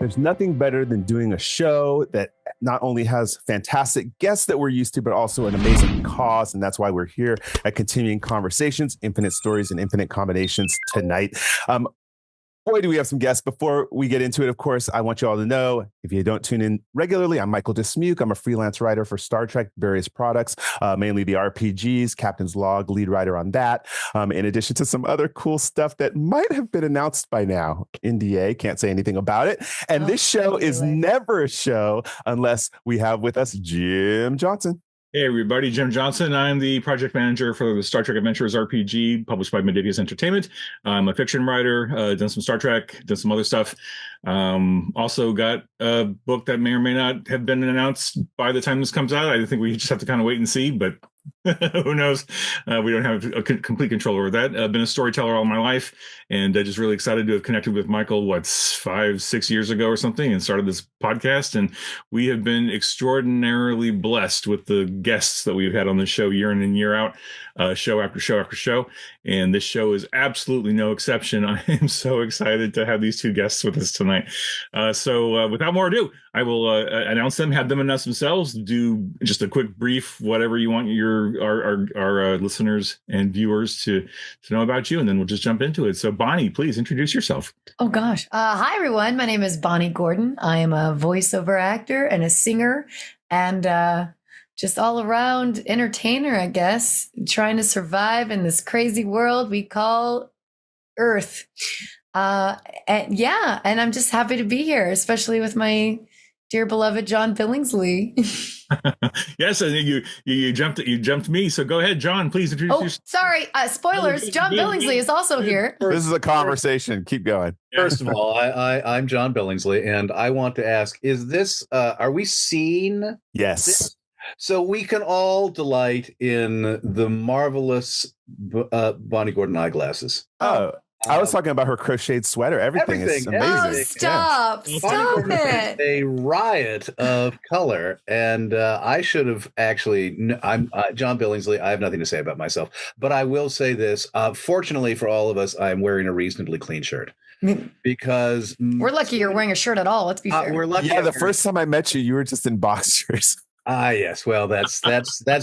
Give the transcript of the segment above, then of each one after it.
There's nothing better than doing a show that not only has fantastic guests that we're used to, but also an amazing cause. And that's why we're here at Continuing Conversations, Infinite Stories and Infinite Combinations tonight. Boy, do we have some guests. Before we get into it, of course, I want you all to know, if you don't tune in regularly, I'm Michael Dismuke. I'm a freelance writer for Star Trek, various products, mainly the RPGs, Captain's Log, lead writer on that, in addition to some other cool stuff that might have been announced by now. NDA, can't say anything about it. And this show is never a show unless we have with us Jim Johnson. Hey everybody, Jim Johnson. I'm the project manager for the Star Trek Adventures RPG published by Medevius Entertainment. I'm a fiction writer, done some Star Trek, done some other stuff. Also got a book that may or may not have been announced by the time this comes out. I think we just have to kind of wait and see, but who knows? We don't have a complete control over that. I've been a storyteller all my life, and just really excited to have connected with Michael, 5-6 years ago or something, and started this podcast. And we have been extraordinarily blessed with the guests that we've had on the show year in and year out, show after show after show. And this show is absolutely no exception. I am so excited to have these two guests with us tonight. So without more ado, I will announce them, have them announce themselves, do just a quick brief, whatever you want our listeners and viewers to know about you, and then we'll just jump into it. So Bonnie, please introduce yourself. Oh gosh. Hi everyone. My name is Bonnie Gordon. I am a voiceover actor and a singer and just all around entertainer, I guess, trying to survive in this crazy world we call Earth. And I'm just happy to be here, especially with my dear beloved John Billingsley. Yes, and you jumped me. So go ahead, John. Please introduce yourself. Sorry, spoilers. John Billingsley is also here. This is a conversation. Keep going. First of all, I'm John Billingsley, and I want to ask: is this? Are we seen? Yes. This? So we can all delight in the marvelous Bonnie Gordon eyeglasses. Oh. I was talking about her crocheted sweater. Everything is amazing. Oh, stop it. A riot of color. And I should have actually, I'm John Billingsley. I have nothing to say about myself, but I will say this. Fortunately for all of us, I'm wearing a reasonably clean shirt. Because we're lucky you're wearing a shirt at all. Let's be fair. We're lucky. Yeah, the first time I met you, you were just in boxers. Yes. Well, that's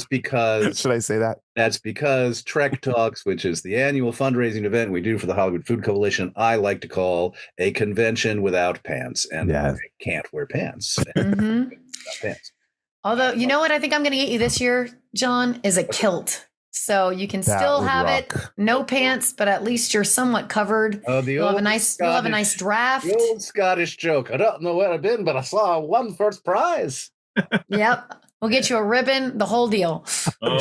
because should I say that? That's because Trek Talks, which is the annual fundraising event we do for the Hollywood Food Coalition, I like to call a convention without pants, and I can't wear pants. Pants. Although, you know what I think I'm going to get you this year, John, is a kilt. So you can still have it, no pants, but at least you're somewhat covered. You'll have a nice draft. The old Scottish joke. I don't know where I've been, but I saw one first prize. Yep. We'll get you a ribbon, the whole deal.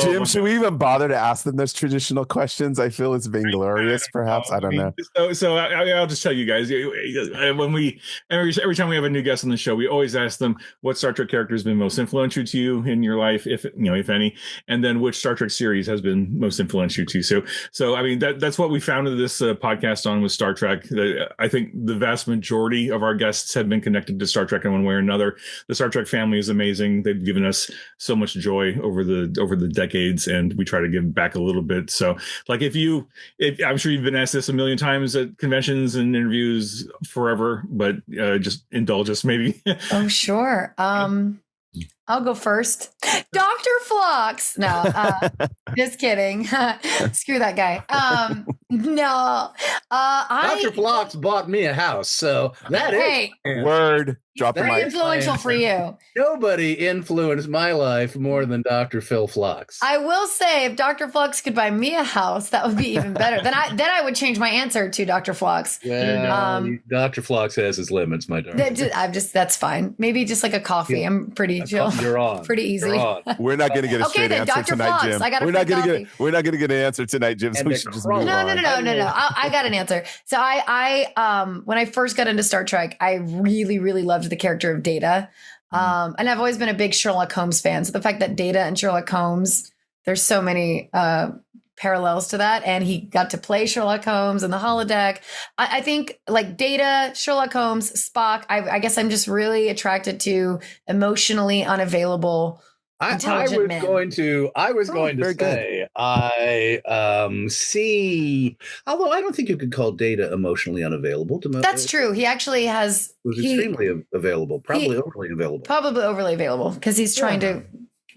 Jim, should we even bother to ask them those traditional questions? I feel it's vainglorious, perhaps. I don't know. So I'll just tell you guys, every time we have a new guest on the show, we always ask them what Star Trek character has been most influential to you in your life, if any, and then which Star Trek series has been most influential to you. So I mean, that's what we founded this podcast on, was Star Trek. I think the vast majority of our guests have been connected to Star Trek in one way or another. The Star Trek family is amazing. They've given us so much joy over the decades, and we try to give back a little bit. So like if I'm sure you've been asked this a million times at conventions and interviews forever, but just indulge us maybe. Oh, sure. I'll go first. Dr. Phlox. No, just kidding. Screw that guy. No. Dr. Phlox bought me a house, so that is word. Drop the very mic. influential for you. Nobody influenced my life more than Dr. Phil Phlox. I will say, if Dr. Phlox could buy me a house, that would be even better. Then I would change my answer to Dr. Phlox. Well, Dr. Phlox has his limits, my darling. That's fine. Maybe just like a coffee. Yeah. I'm pretty chill. You're on. Pretty easy. We're not going to get a straight answer Dr. tonight, Phlox, Jim. We're not going to get an answer tonight, Jim. So we should just move on. No. I got an answer. So I when I first got into Star Trek, I really, really loved the character of Data. And I've always been a big Sherlock Holmes fan. So the fact that Data and Sherlock Holmes, there's so many parallels to that. And he got to play Sherlock Holmes in the holodeck. I think like Data, Sherlock Holmes, Spock, I guess I'm just really attracted to emotionally unavailable, intelligent men. I was going to say, I see. Although I don't think you could call Data emotionally unavailable. That's true. He actually has. Was extremely available, probably overly available. Probably overly available because he's trying to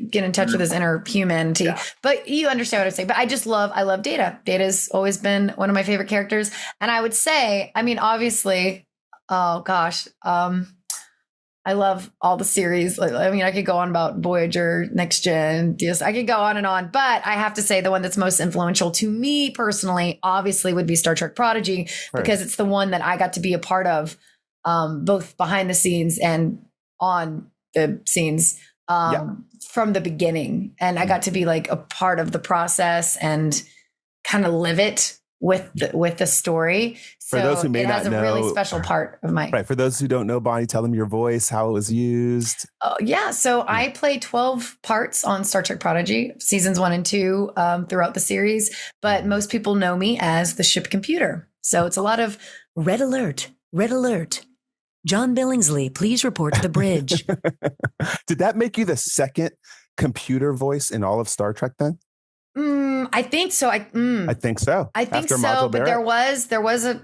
get in touch with his inner humanity. Yeah. But you understand what I'm saying. But I love Data. Data's always been one of my favorite characters. And I would say, I mean, obviously, oh gosh, I love all the series. I mean, I could go on about Voyager, Next Gen, I could go on and on, but I have to say the one that's most influential to me personally, obviously would be Star Trek Prodigy, because it's the one that I got to be a part of, both behind the scenes and on the scenes, from the beginning. And I got to be like a part of the process and kind of live it with the story. So for those who may it not has a know, really special part of my right. For those who don't know, Bonnie, tell them your voice, how it was used. So I played 12 parts on Star Trek Prodigy, seasons 1 and 2, throughout the series. But most people know me as the ship computer. So it's a lot of red alert, red alert. John Billingsley, please report to the bridge. Did that make you the second computer voice in all of Star Trek then? I think so. I think so. I think so. But there was a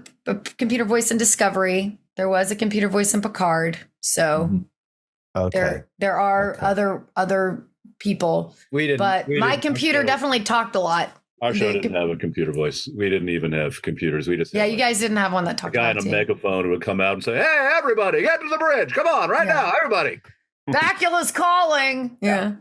computer voice in Discovery. There was a computer voice in Picard. So there are other people. My computer definitely talked a lot. Our show didn't have a computer voice. We didn't even have computers. We just you guys didn't have one that talked. A guy in a megaphone who would come out and say, "Hey, everybody, get to the bridge! Come on, right now, everybody! Bacula's calling." Yeah.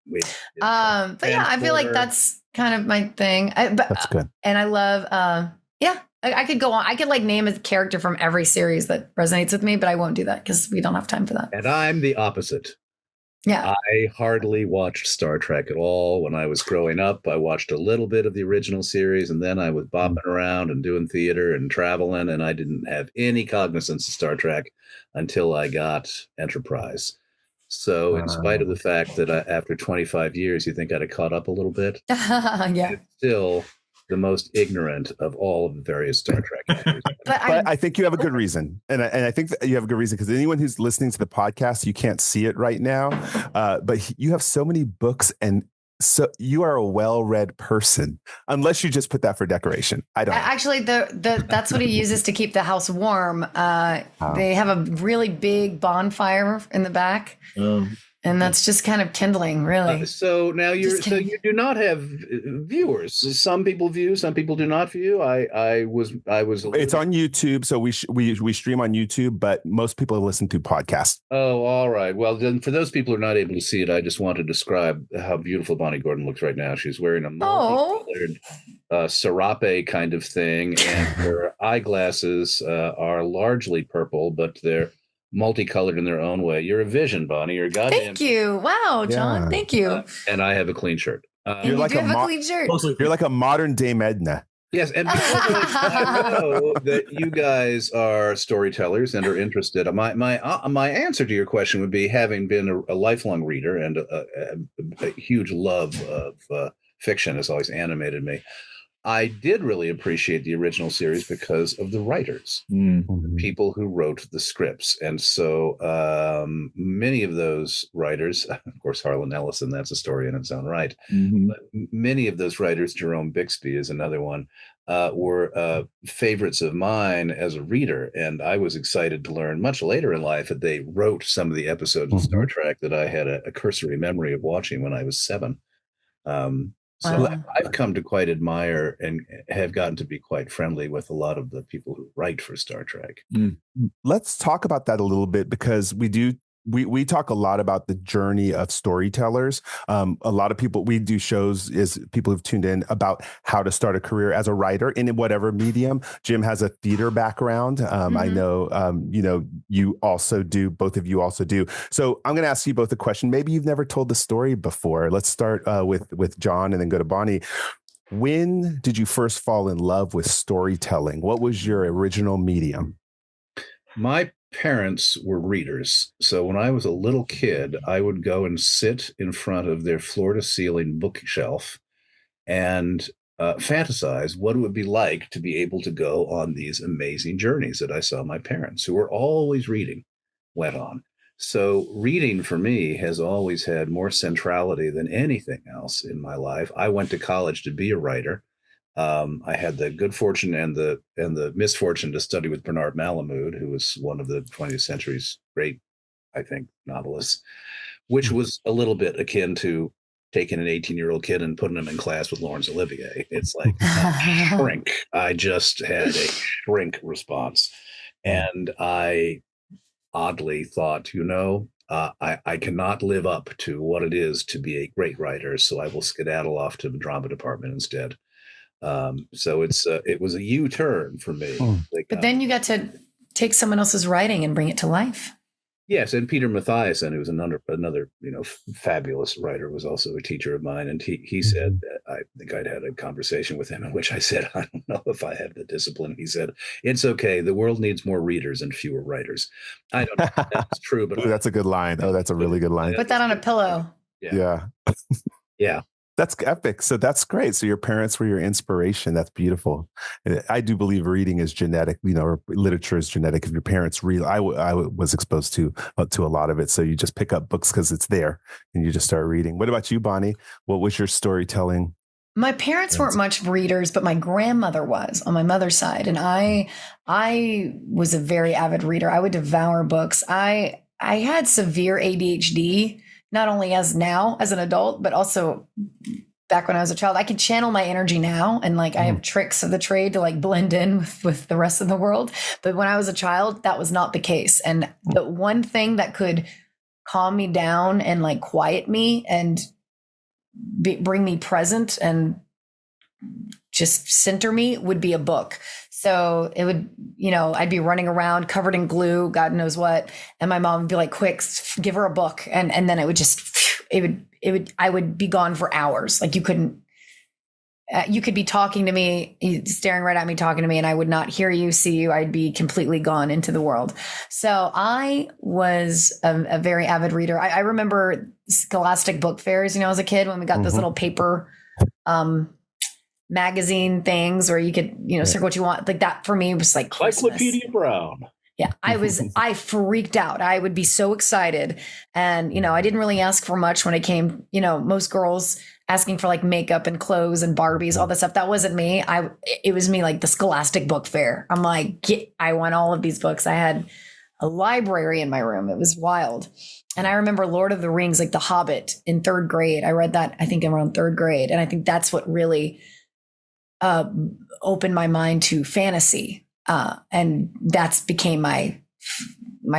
But I feel like that's kind of my thing. That's good. And I love, I could go on. I could like name a character from every series that resonates with me, but I won't do that because we don't have time for that. And I'm the opposite. Yeah. I hardly watched Star Trek at all when I was growing up. I watched a little bit of the original series, and then I was bopping around and doing theater and traveling, and I didn't have any cognizance of Star Trek until I got Enterprise. So in spite of the fact that after 25 years, you think I'd have caught up a little bit, it's still the most ignorant of all of the various Star Trek actors. But I think you have a good reason. And I think that you have a good reason because anyone who's listening to the podcast, you can't see it right now. But you have so many books and so you are a well-read person, unless you just put that for decoration. I don't. Actually, that's what he uses to keep the house warm. They have a really big bonfire in the back, and that's just kind of kindling, really. So now you do not have viewers. Some people view, some people do not view. I was. It's on YouTube, so we stream on YouTube, but most people listen to podcasts. Oh, all right. Well, then for those people who are not able to see it, I just want to describe how beautiful Bonnie Gordon looks right now. She's wearing a multicolored serape kind of thing, and her eyeglasses are largely purple, but they're multicolored in their own way. You're a vision, Bonnie. You're a goddamn. Thank you. Wow, John. Yeah. Thank you. And I have a clean shirt. You're like a clean shirt. You're like a modern Dame Edna. Yes, and I know that you guys are storytellers and are interested. My answer to your question would be, having been a lifelong reader and a huge love of fiction has always animated me. I did really appreciate the original series because of the writers, the people who wrote the scripts. And so many of those writers, of course, Harlan Ellison, that's a story in its own right. But many of those writers, Jerome Bixby is another one, were favorites of mine as a reader. And I was excited to learn much later in life that they wrote some of the episodes of Star Trek that I had a cursory memory of watching when I was 7. So I've come to quite admire and have gotten to be quite friendly with a lot of the people who write for Star Trek. Let's talk about that a little bit, because we talk a lot about the journey of storytellers. A lot of people, we do shows is people who've tuned in about how to start a career as a writer in whatever medium. Jim has a theater background. I know, you also do, both of you also do. So I'm going to ask you both a question. Maybe you've never told the story before. Let's start with John and then go to Bonnie. When did you first fall in love with storytelling? What was your original medium? My parents were readers. So when I was a little kid, I would go and sit in front of their floor-to-ceiling bookshelf and fantasize what it would be like to be able to go on these amazing journeys that I saw my parents, who were always reading, went on. So reading for me has always had more centrality than anything else in my life. I went to college to be a writer. I had the good fortune and the misfortune to study with Bernard Malamud, who was one of the 20th century's great, I think, novelists, which was a little bit akin to taking an 18-year-old kid and putting him in class with Laurence Olivier. It's like shrink. I just had a shrink response. And I oddly thought, I cannot live up to what it is to be a great writer, so I will skedaddle off to the drama department instead. So it was a U-turn for me. But then you got to take someone else's writing and bring it to life. Yes, and Peter Mathiasen, who was another fabulous writer, was also a teacher of mine, and he said, I think I'd had a conversation with him in which I said, I don't know if I have the discipline. He said, it's okay. The world needs more readers and fewer writers. I don't know if that's true, but that's a good line. Oh, that's a really good line. Put that on a pillow. Yeah. Yeah. That's epic. So that's great. So your parents were your inspiration. That's beautiful. I do believe reading is genetic, or literature is genetic. If your parents read, I was exposed to a lot of it. So you just pick up books because it's there and you just start reading. What about you, Bonnie? What was your storytelling? My parents weren't much readers, but my grandmother was on my mother's side. And I was a very avid reader. I would devour books. I had severe ADHD. Not only as now as an adult, but also back when I was a child. I can channel my energy now. And I have tricks of the trade to blend in with the rest of the world. But when I was a child, that was not the case. And the one thing that could calm me down and quiet me and bring me present and just center me would be a book. So it would, I'd be running around covered in glue, God knows what. And my mom would be like, quick, give her a book. And then it would just, I would be gone for hours. You could be talking to me, staring right at me, talking to me, and I would not hear you, see you. I'd be completely gone into the world. So I was a very avid reader. I remember Scholastic book fairs, as a kid when we got those little paper, magazine things where you could, circle what you want. That for me was Christmas. Encyclopedia Brown. Yeah, I freaked out. I would be so excited. And, I didn't really ask for much when it came, most girls asking for makeup and clothes and Barbies, all that stuff. That wasn't me. It was me, the Scholastic book fair. I'm I want all of these books. I had a library in my room. It was wild. And I remember Lord of the Rings, The Hobbit in third grade. I read that, I think around third grade. And I think that's what really opened my mind to fantasy. And that's became my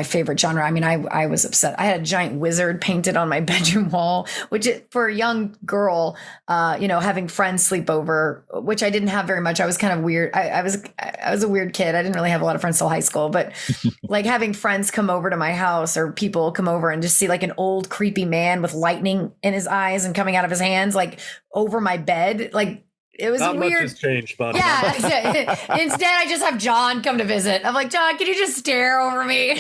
favorite genre. I mean, I was upset. I had a giant wizard painted on my bedroom wall, which for a young girl, having friends sleep over, which I didn't have very much. I was kind of weird. I was a weird kid. I didn't really have a lot of friends till high school, but having friends come over to my house or people come over and just see an old creepy man with lightning in his eyes and coming out of his hands, over my bed, it was Not weird. much has changed, buddy. Yeah. Instead, I just have John come to visit. I'm like, John, can you just stare over me?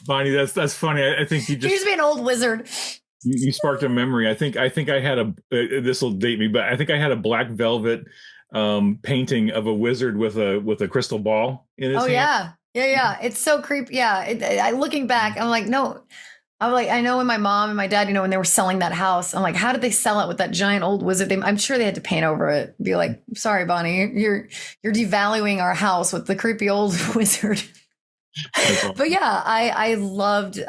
Bonnie, that's funny. I think you just be an old wizard. You sparked a memory. I think I had this will date me, but I think I had a black velvet painting of a wizard with a crystal ball in his hand. Yeah. It's so creepy. Yeah. Looking back, I'm like, no. I'm like, I know when my mom and my dad, when they were selling that house, I'm like, how did they sell it with that giant old wizard? I'm sure they had to paint over it. Be like, sorry, Bonnie, you're devaluing our house with the creepy old wizard. Awesome. But yeah, I loved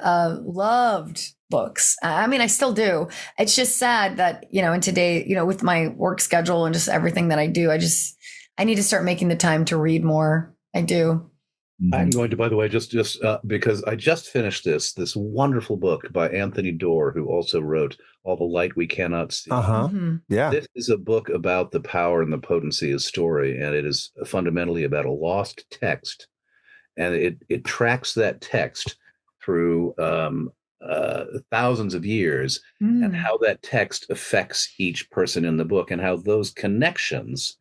books. I mean, I still do. It's just sad that, in today, with my work schedule and just everything that I do, I need to start making the time to read more. I do. I'm going to, by the way, just because I just finished this wonderful book by Anthony Doerr, who also wrote All the Light We Cannot See. Yeah. This is a book about the power and the potency of story, and it is fundamentally about a lost text, and it tracks that text through thousands of years, and how that text affects each person in the book, and how those connections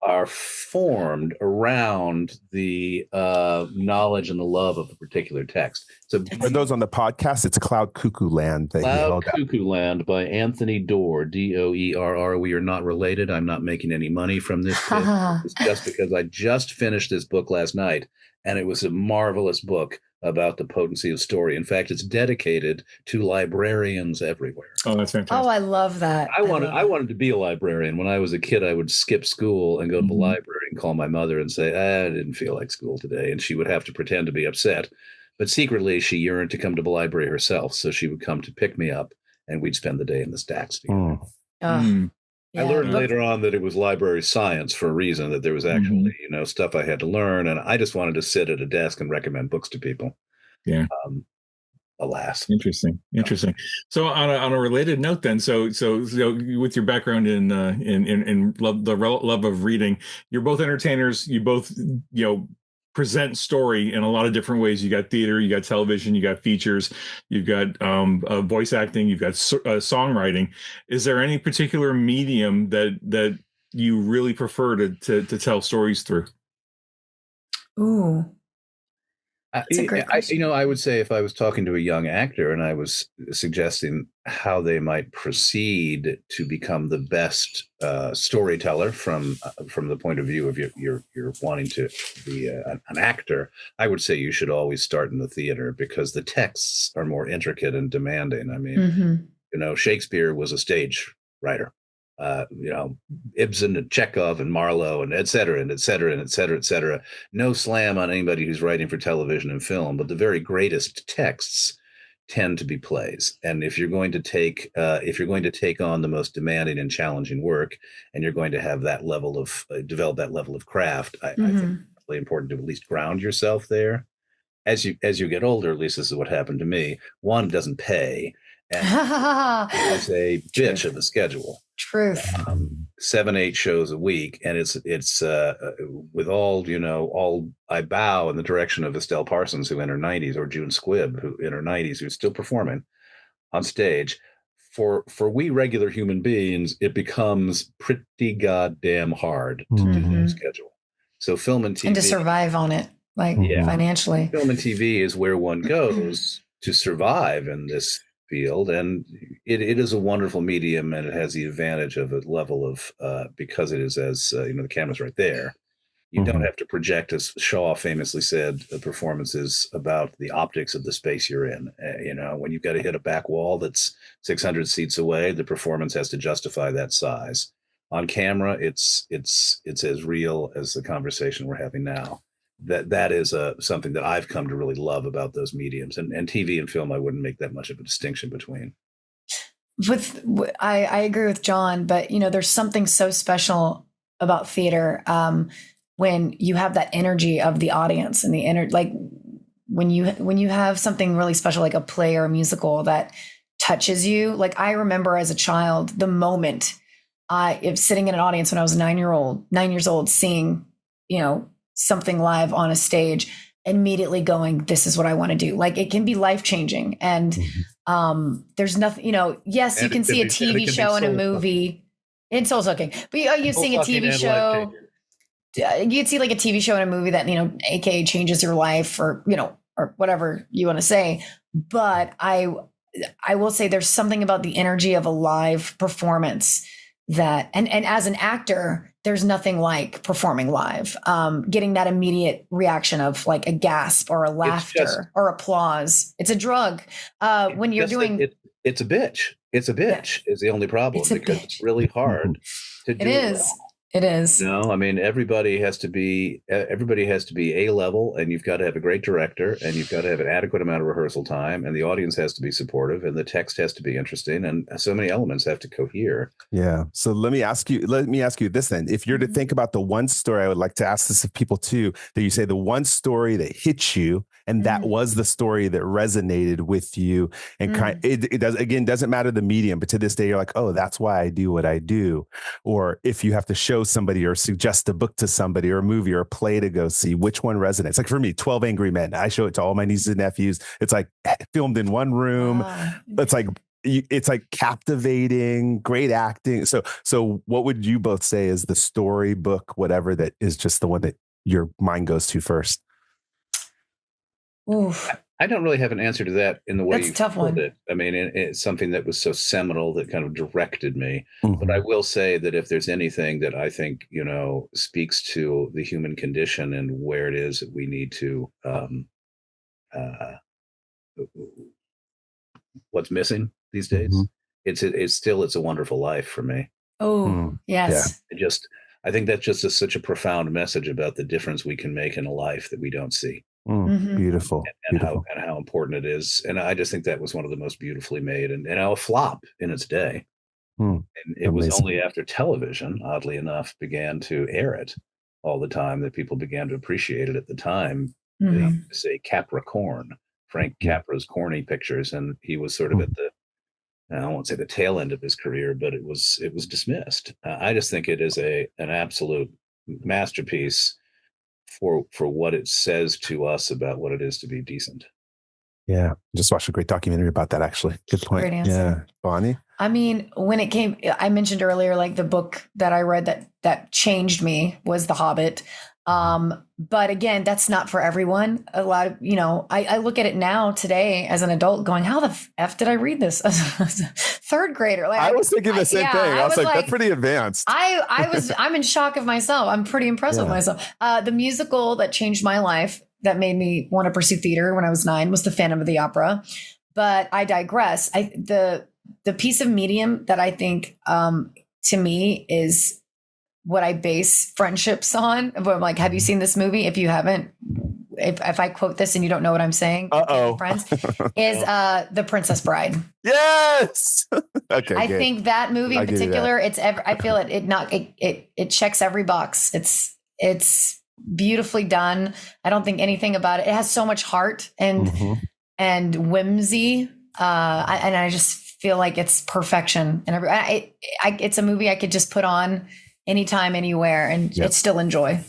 are formed around the knowledge and the love of a particular text. So for those on the podcast, it's Cloud Cuckoo Land. Cloud Cuckoo Land by Anthony Doerr, Doerr. We are not related. I'm not making any money from this. It's just because I just finished this book last night, and it was a marvelous book about the potency of story. In fact, it's dedicated to librarians everywhere. Oh, that's fantastic. Oh, I love that. I wanted to be a librarian. When I was a kid, I would skip school and go to the library and call my mother and say, I didn't feel like school today. And she would have to pretend to be upset. But secretly, she yearned to come to the library herself. So she would come to pick me up, and we'd spend the day in the stacks together. I learned later on that it was library science for a reason, that there was actually, stuff I had to learn. And I just wanted to sit at a desk and recommend books to people. Yeah. Alas. Interesting. So on a related note, then, so with your background in love, the love of reading, you're both entertainers. You both, present story in a lot of different ways. You got theater, you got television, you got features, you've got voice acting, you've got songwriting. Is there any particular medium that you really prefer to tell stories through? Ooh. That's a great question. I would say if I was talking to a young actor and I was suggesting how they might proceed to become the best storyteller from the point of view of you're wanting to be an actor, I would say you should always start in the theater, because the texts are more intricate and demanding. I mean, Shakespeare was a stage writer. Ibsen and Chekhov and Marlowe and et cetera, and et cetera, and et cetera, et cetera. No slam on anybody who's writing for television and film, but the very greatest texts tend to be plays. And if you're going to take on the most demanding and challenging work, and you're going to have that level of develop that level of craft, I think it's really important to at least ground yourself there. As you get older, at least this is what happened to me. One, doesn't pay, and it's a bitch of the schedule. Truth. 7-8 shows a week, and it's with all I bow in the direction of Estelle Parsons, who in her 90s, or June Squibb, who in her 90s, who's still performing on stage. For we regular human beings, it becomes pretty goddamn hard to do that schedule. So film and TV, and to survive on it, financially. Film and TV is where one goes to survive in this field, and it is a wonderful medium, and it has the advantage of a level of because it is, as the camera's right there, you don't have to project, as Shaw famously said, the performance is about the optics of the space you're in. When you've got to hit a back wall that's 600 seats away, the performance has to justify that size. On camera, it's as real as the conversation we're having now. That is something that I've come to really love about those mediums, and TV and film, I wouldn't make that much of a distinction between. I agree with John, but there's something so special about theater when you have that energy of the audience and when you have something really special, like a play or a musical that touches you. Like, I remember as a child, the moment I sitting in an audience when I was 9 years old, seeing something live on a stage, immediately going, this is what I want to do. Like, it can be life-changing. And there's nothing, yes, you can see a TV show and a movie. It's soul sucking. But you've seen a TV show. You'd see like a TV show and a movie that, AKA changes your life, or whatever you want to say. But I will say there's something about the energy of a live performance that, and as an actor, there's nothing like performing live, getting that immediate reaction of like a gasp or a laughter or applause. It's a drug. When you're doing, it's a bitch. It's a bitch is the only problem, because it's really hard to do. It is. I mean, everybody has to be A level, and you've got to have a great director, and you've got to have an adequate amount of rehearsal time, and the audience has to be supportive, and the text has to be interesting, and so many elements have to cohere. Yeah. So let me ask you this then. If you're to think about the one story, I would like to ask this of people too, that you say the one story that hit you, and that was the story that resonated with you, and doesn't matter the medium, but to this day you're like, oh, that's why I do what I do. Or if you have to show somebody or suggest a book to somebody or a movie or a play to go see, which one resonates? Like for me, 12 Angry Men, I show it to all my nieces and nephews. It's like filmed in one room. It's like captivating, great acting. So what would you both say is the story, book, whatever, that is just the one that your mind goes to first? Oof. I don't really have an answer to that in the way you told it. I mean, it's something that was so seminal that kind of directed me. But I will say that if there's anything that I think, speaks to the human condition and where it is that we need to uh, what's missing these days. It's a wonderful life for me. Oh, yes. I think that's just such a profound message about the difference we can make in a life that we don't see. Beautiful. And how important it is. And I just think that was one of the most beautifully made and a flop in its day. And it was only after television, oddly enough, began to air it all the time that people began to appreciate it. At the time, they used to say Capricorn, Frank Capra's corny pictures, and he was sort of at the, I won't say the tail end of his career, but it was dismissed. I just think it is an absolute masterpiece for what it says to us about what it is to be decent. Yeah, just watched a great documentary about that, actually. Good point. Great answer. Yeah, Bonnie? I mean, when it came, I mentioned earlier, like the book that I read that changed me was The Hobbit. But again, that's not for everyone. A lot of, I look at it now today as an adult going, how the F did I read this? Third grader. Like, I was thinking the same thing. I was like, that's pretty advanced. I'm in shock of myself. I'm pretty impressed with myself. The musical that changed my life, that made me want to pursue theater when I was 9, was The Phantom of the Opera. But I digress. The piece of medium that I think, to me, is what I base friendships on. But I'm like, have you seen this movie? If you haven't, if I quote this and you don't know what I'm saying, friends, is The Princess Bride. Yes. Okay. I think that movie in particular, I feel it checks every box. It's beautifully done. I don't think anything about it. It has so much heart and whimsy. And I just feel like it's perfection. And it's a movie I could just put on anytime, anywhere, and it's still enjoy.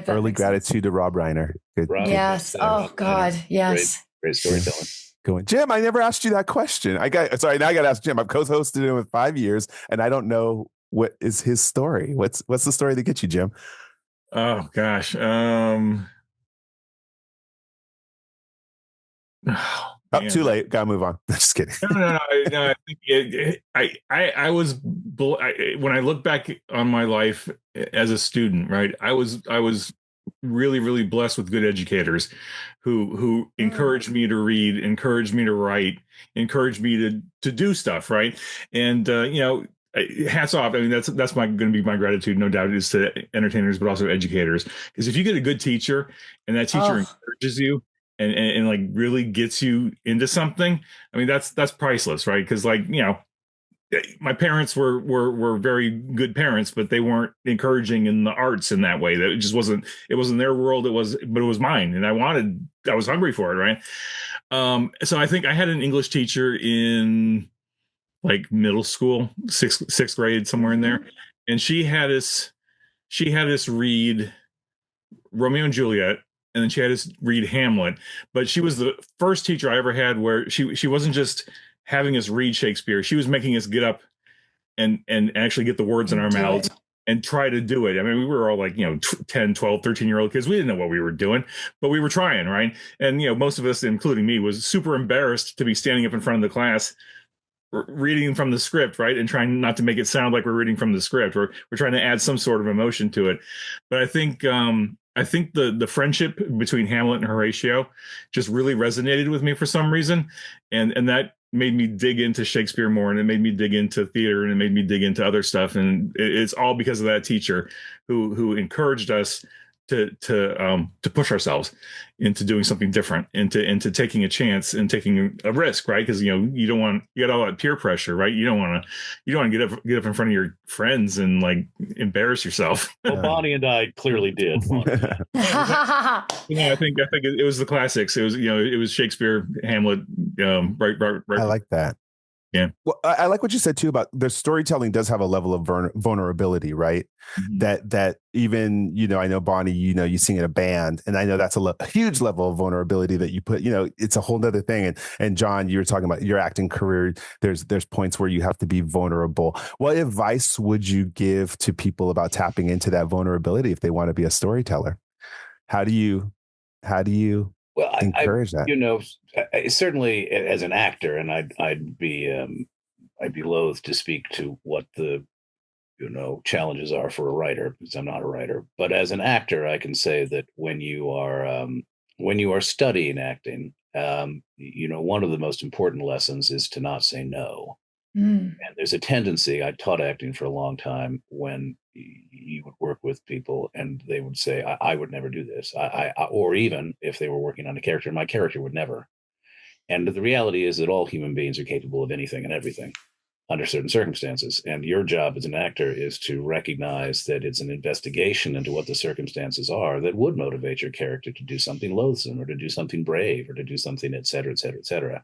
Early gratitude to Rob Reiner. Good. Yes. Oh God. Yes. Great storytelling. Going, Jim, I never asked you that question. Now I got to ask Jim. I've co-hosted him with 5 years, and I don't know what is his story. What's the story that gets you, Jim? Oh gosh. Too late. Gotta move on. Just kidding. No. I think I was when I look back on my life as a student, right? I was really, really blessed with good educators who encouraged me to read, encouraged me to write, encouraged me to do stuff, right? And hats off. I mean, that's going to be my gratitude, no doubt, is to entertainers, but also educators. Because if you get a good teacher and that teacher encourages you and like really gets you into something, I mean, that's priceless, right? Because my parents were very good parents, but they weren't encouraging in the arts in that way. That it just wasn't their world. But it was mine, and I was hungry for it, right? So I think I had an English teacher in like middle school, sixth grade, somewhere in there, and she had us read Romeo and Juliet. And then she had us read Hamlet, but she was the first teacher I ever had where she wasn't just having us read Shakespeare. She was making us get up and actually get the words in our mouths and try to do it. I mean, we were all like, 10, 12, 13-year-old kids. We didn't know what we were doing, but we were trying, right? And, most of us, including me, was super embarrassed to be standing up in front of the class reading from the script, right? And trying not to make it sound like we're reading from the script. We're trying to add some sort of emotion to it. But I think the friendship between Hamlet and Horatio just really resonated with me for some reason. And that made me dig into Shakespeare more, and it made me dig into theater, and it made me dig into other stuff. And it's all because of that teacher who encouraged us to push ourselves into doing something different, into taking a chance and taking a risk, right? Because you got all that peer pressure, right? You don't want to get up in front of your friends and like embarrass yourself. Well, Bonnie and I clearly did. I think it was the classics. It was Shakespeare, Hamlet, right. I like that. Yeah. Well, I like what you said too about their storytelling does have a level of vulnerability, right? Mm-hmm. That even, I know Bonnie, you sing in a band, and I know that's a huge level of vulnerability that you put, it's a whole nother thing. And John, you were talking about your acting career. There's points where you have to be vulnerable. What advice would you give to people about tapping into that vulnerability if they want to be a storyteller? How do you encourage that? Certainly as an actor, and I'd be loath to speak to what the challenges are for a writer, because I'm not a writer. But as an actor, I can say that when you are studying acting, one of the most important lessons is to not say no. Mm. And there's a tendency, I taught acting for a long time, when you would work with people and they would say, I would never do this. Or even if they were working on a character, my character would never. And the reality is that all human beings are capable of anything and everything under certain circumstances. And your job as an actor is to recognize that it's an investigation into what the circumstances are that would motivate your character to do something loathsome or to do something brave or to do something, et cetera, et cetera, et cetera.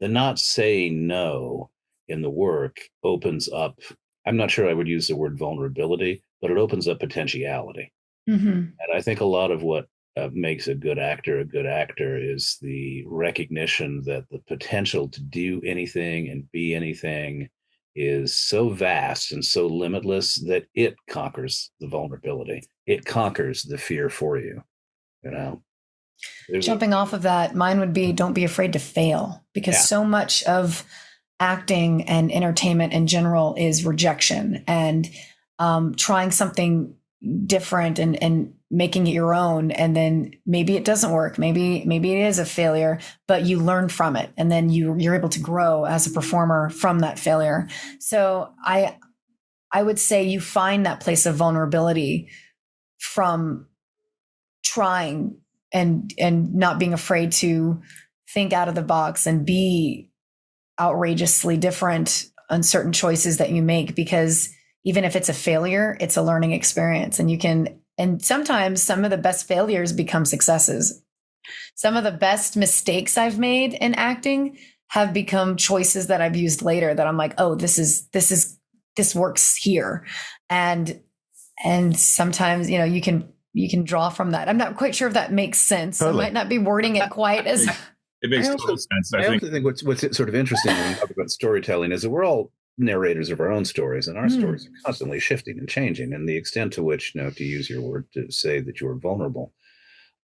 The not saying no in the work opens up, I'm not sure I would use the word vulnerability, but it opens up potentiality. Mm-hmm. And I think a lot of what makes a good actor is the recognition that the potential to do anything and be anything is so vast and so limitless that it conquers the vulnerability. It conquers the fear for you. Jumping off of that, mine would be don't be afraid to fail, because so much of acting and entertainment in general is rejection and trying something different and making it your own. And then maybe it doesn't work. Maybe it is a failure, but you learn from it. And then you're able to grow as a performer from that failure. So I would say you find that place of vulnerability from trying and not being afraid to think out of the box and be outrageously different on certain choices that you make, because even if it's a failure, it's a learning experience, and sometimes some of the best failures become successes. Some of the best mistakes I've made in acting have become choices that I've used later that I'm like, oh, this works here. And sometimes, you can draw from that. I'm not quite sure if that makes sense. Totally. I might not be wording it quite as it makes total sense. I also think what's sort of interesting when we talk about storytelling is that we're all narrators of our own stories, and our stories are constantly shifting and changing. And the extent to which, to use your word to say that you're vulnerable,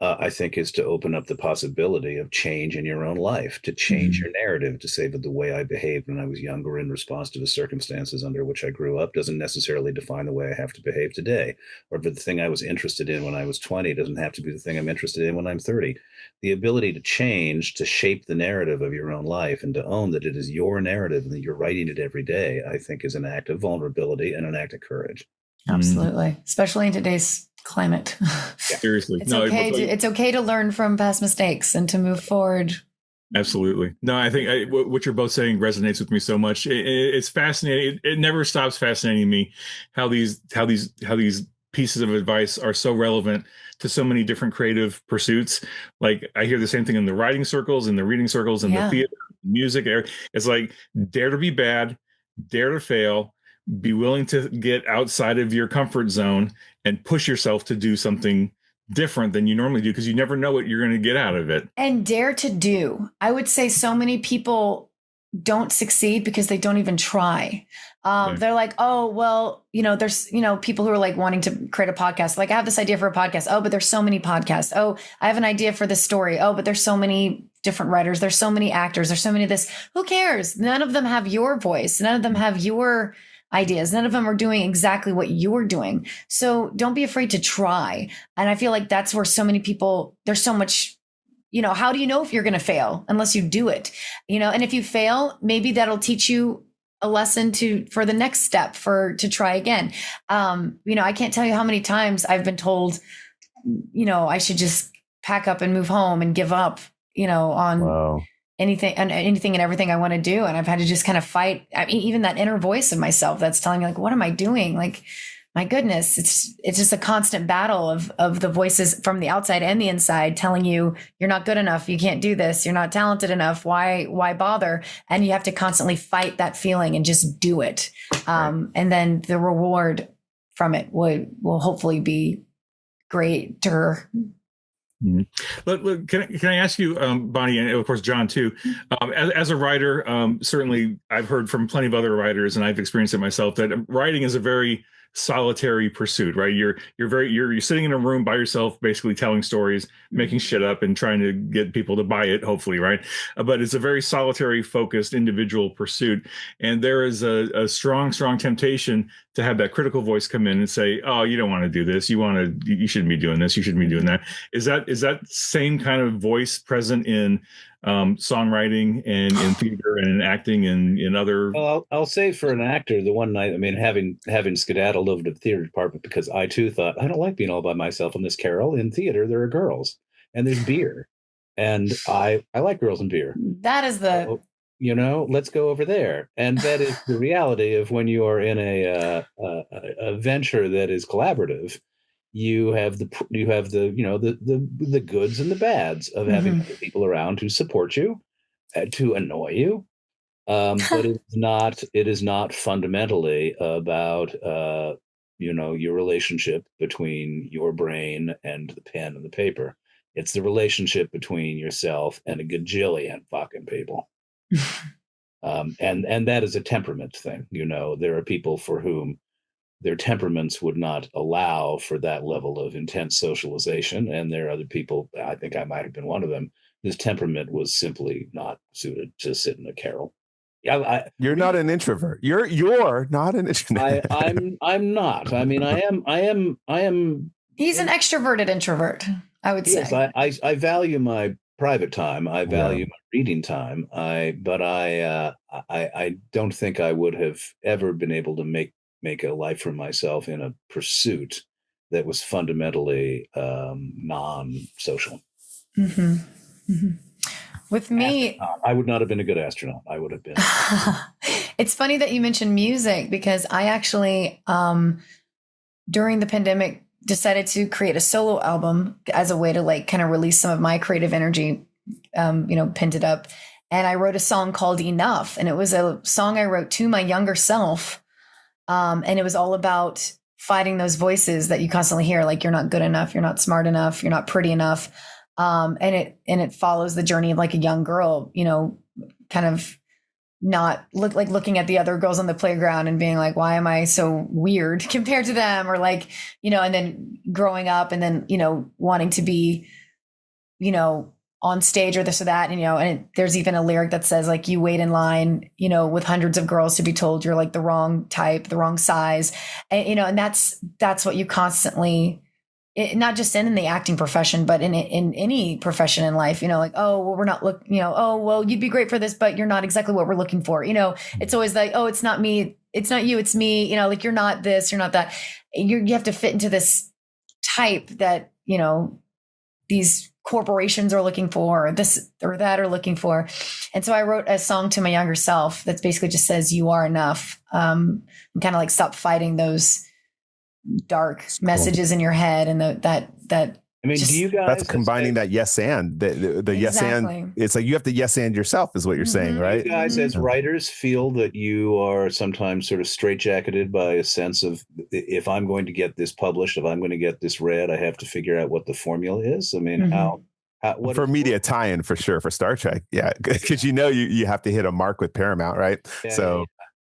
I think is to open up the possibility of change in your own life, to change your narrative, to say that the way I behaved when I was younger in response to the circumstances under which I grew up doesn't necessarily define the way I have to behave today, or that the thing I was interested in when I was 20 doesn't have to be the thing I'm interested in when I'm 30. The ability to change, to shape the narrative of your own life, and to own that it is your narrative and that you're writing it every day, I think is an act of vulnerability and an act of courage. Absolutely. Especially in today's climate. Seriously. It's okay to learn from past mistakes and to move forward. Absolutely. No, I think what you're both saying resonates with me so much. It's fascinating. It never stops fascinating me how these pieces of advice are so relevant to so many different creative pursuits. Like I hear the same thing in the writing circles, in the reading circles, in the theater, music. It's like, dare to be bad, dare to fail, be willing to get outside of your comfort zone and push yourself to do something different than you normally do, because you never know what you're going to get out of it. And dare to do. I would say so many people don't succeed because they don't even try. They're like, oh, well, there's, people who are like wanting to create a podcast. Like I have this idea for a podcast. Oh, but there's so many podcasts. Oh, I have an idea for this story. Oh, but there's so many different writers. There's so many actors. There's so many of this. Who cares? None of them have your voice. None of them have your ideas. None of them are doing exactly what you're doing. So don't be afraid to try. And I feel like that's where so many people, there's so much, how do you know if you're going to fail unless you do it, and if you fail, maybe that'll teach you a lesson for the next step to try again. I can't tell you how many times I've been told, I should just pack up and move home and give up, on anything and everything I want to do. And I've had to just kind of fight. I mean, even that inner voice of myself that's telling me like, what am I doing? Like, my goodness, it's just a constant battle of the voices from the outside and the inside telling you you're not good enough. You can't do this. You're not talented enough. Why bother? And you have to constantly fight that feeling and just do it. And then the reward from it will hopefully be greater. Look, can I ask you, Bonnie, and of course John too, as a writer, certainly I've heard from plenty of other writers, and I've experienced it myself, that writing is a very solitary pursuit, right? You're sitting in a room by yourself, basically telling stories, making shit up and trying to get people to buy it, hopefully, right? But it's a very solitary, focused, individual pursuit. And there is a strong temptation to have that critical voice come in and say, oh, you don't want to do this. You shouldn't be doing this. You shouldn't be doing that. Is that same kind of voice present in songwriting and in theater and in acting and in other. Well, I'll say for an actor, the one night, I mean, having skedaddled over to the theater department because I too thought I don't like being all by myself in this, Carol. In theater, there are girls and there's beer, and I like girls and beer. That is the. So, let's go over there, and that is the reality of when you are in a venture that is collaborative. You have the the goods and the bads of having other people around who support you, to annoy you, but it is not fundamentally about your relationship between your brain and the pen and the paper. It's the relationship between yourself and a gajillion fucking people. And that is a temperament thing. There are people for whom their temperaments would not allow for that level of intense socialization, and there are other people, I think I might have been one of them, whose temperament was simply not suited to sit in a carol. You're not an introvert. You're not an introvert. I'm not. I mean, I am. He's an extroverted introvert, I would say. Yes, I value my private time. I value my reading time. But I don't think I would have ever been able to make a life for myself in a pursuit that was fundamentally non-social. With me, I would not have been a good astronaut. I would have been. It's funny that you mentioned music, because I actually, during the pandemic, decided to create a solo album as a way to kind of release some of my creative energy, pent it up. And I wrote a song called Enough. And it was a song I wrote to my younger self. And it was all about fighting those voices that you constantly hear, like, you're not good enough, you're not smart enough, you're not pretty enough. And it follows the journey of a young girl, kind of not looking at the other girls on the playground and being like, why am I so weird compared to them? Or and then growing up and then, wanting to be, on stage or this or that. And there's even a lyric that says you wait in line, with hundreds of girls to be told you're the wrong type, the wrong size. And, and that's what you constantly, not just in the acting profession, but in any profession in life, oh, well, we're not oh, well, you'd be great for this, but you're not exactly what we're looking for. It's always oh, it's not me. It's not you. It's me. You're not this, you're not that. You have to fit into this type that, these corporations are looking for, or this or that are looking for. And so I wrote a song to my younger self that basically just says, you are enough. And kind of stop fighting those dark messages in your head. And that I mean, do you guys? That's combining that yes and the yes and. It's you have to yes and yourself is what you're saying, right? Do you guys, as writers, feel that you are sometimes sort of straitjacketed by a sense of, if I'm going to get this published, if I'm going to get this read, I have to figure out what the formula is? I mean, what for media tie-in for sure for Star Trek, yeah, because you have to hit a mark with Paramount, right?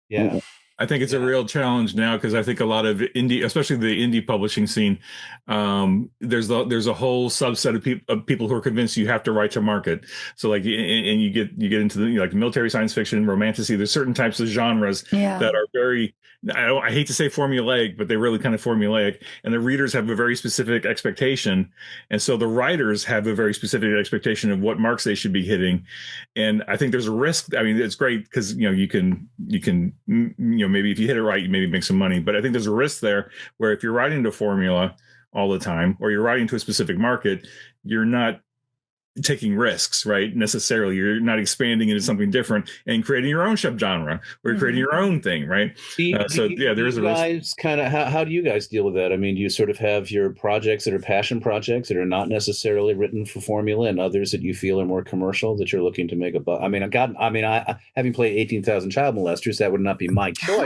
Yeah. I think it's a real challenge now, because I think a lot of indie, especially the indie publishing scene, there's a whole subset of people who are convinced you have to write to market. So and you get into the military science fiction, romantasy. There's certain types of genres that are very, I hate to say formulaic, but they're really kind of formulaic, and the readers have a very specific expectation, and so the writers have a very specific expectation of what marks they should be hitting. And I think there's a risk. I mean, it's great because you can maybe if you hit it right, you maybe make some money. But I think there's a risk there where if you're writing to formula all the time, or you're writing to a specific market, you're not taking risks, right? Necessarily, you're not expanding into something different and creating your own subgenre or creating your own thing, right? There is a risk. Kind of, how do you guys deal with that? I mean, do you sort of have your projects that are passion projects that are not necessarily written for formula, and others that you feel are more commercial that you're looking to make a buck? I mean, I having played 18,000 child molesters, that would not be my choice.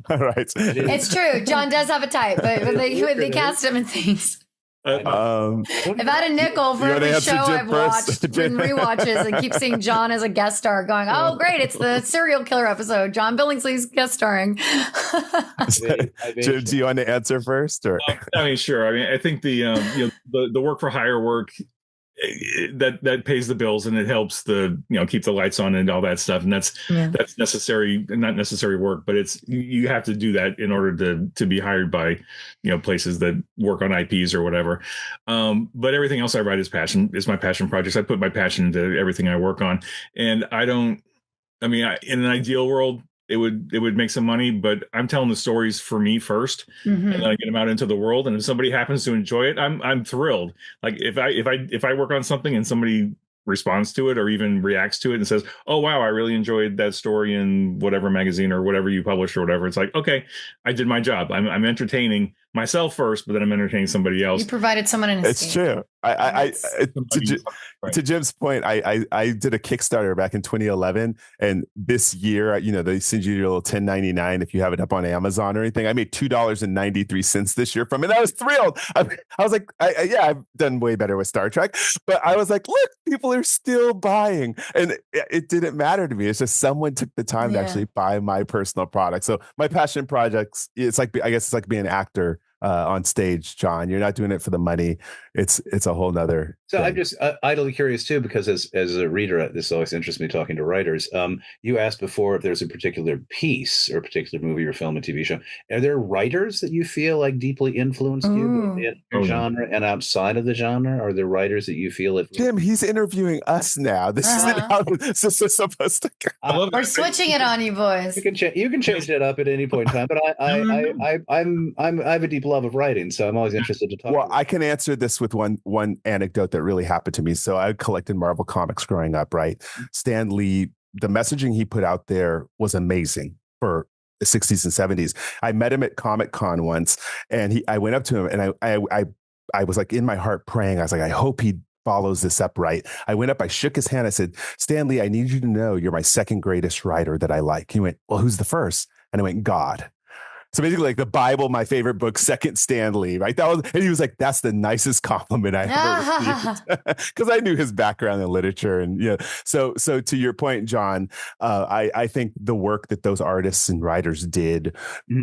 Right. It's true. John does have a type, but they cast him in things. If I had a nickel for every show I've watched and rewatches and keep seeing John as a guest star going, oh, great, it's the serial killer episode. John Billingsley's guest starring. Jim, do you want to answer first? Or I mean, sure. I mean, I think the work for hire work that pays the bills, and it helps keep the lights on and all that stuff. And that's necessary, not necessary work, but you have to do that in order to be hired by, places that work on IPs or whatever. But everything else I write is my passion projects. I put my passion into everything I work on. And in an ideal world, it would make some money, but I'm telling the stories for me first, and then I get them out into the world. And if somebody happens to enjoy it, I'm thrilled. Like if I work on something and somebody responds to it or even reacts to it and says, "Oh wow, I really enjoyed that story in whatever magazine or whatever you published or whatever," it's like, okay, I did my job. I'm entertaining myself first, but then I'm entertaining somebody else. You provided someone an escape. It's true. To Jim's point, I did a Kickstarter back in 2011, and this year, they send you your little 1099 if you have it up on Amazon or anything. I made $2.93 this year from it. I was thrilled. I was like, I've done way better with Star Trek, but I was like, look, people are still buying, and it didn't matter to me. It's just someone took the time to actually buy my personal product. So my passion projects, I guess it's like being an actor on stage, John. You're not doing it for the money. It's a whole nother So thing. I'm just idly curious too, because as a reader, this always interests me talking to writers. You asked before if there's a particular piece or a particular movie or film and TV show. Are there writers that you feel like deeply influenced you in your genre and outside of the genre? Are there writers that you feel have... Jim, he's interviewing us now. This isn't how this is supposed to go. We're switching it on you, boys. You can change it up at any point in time, but I have a deep love of writing, so I'm always interested to talk. Well, I can answer this with one anecdote that really happened to me. So I collected Marvel comics growing up, right? Stan Lee, the messaging he put out there was amazing for the 60s and 70s. I met him at Comic Con once, and I went up to him, and I was like in my heart praying. I was like, I hope he follows this up right. I went up, I shook his hand. I said, "Stan Lee, I need you to know you're my second greatest writer that I like." He went, "Well, who's the first?" And I went, "God." So basically, like the Bible, my favorite book, second Stan Lee, right? And he was like, "That's the nicest compliment I ever received," because I knew his background in literature, and So to your point, John, I think the work that those artists and writers did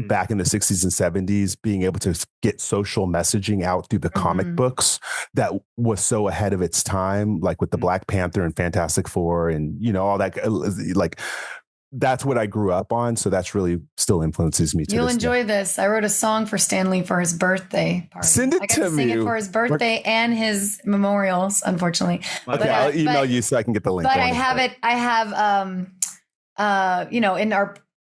back in the 60s and 70s, being able to get social messaging out through the comic books, that was so ahead of its time, like with the Black Panther and Fantastic Four, and all that, like. That's what I grew up on, so that's really still influences me. You'll enjoy this. I wrote a song for Stan Lee for his birthday party. Send it to me. Sing it for his birthday and his memorials, unfortunately. Okay, I'll email you so I can get the link. But I have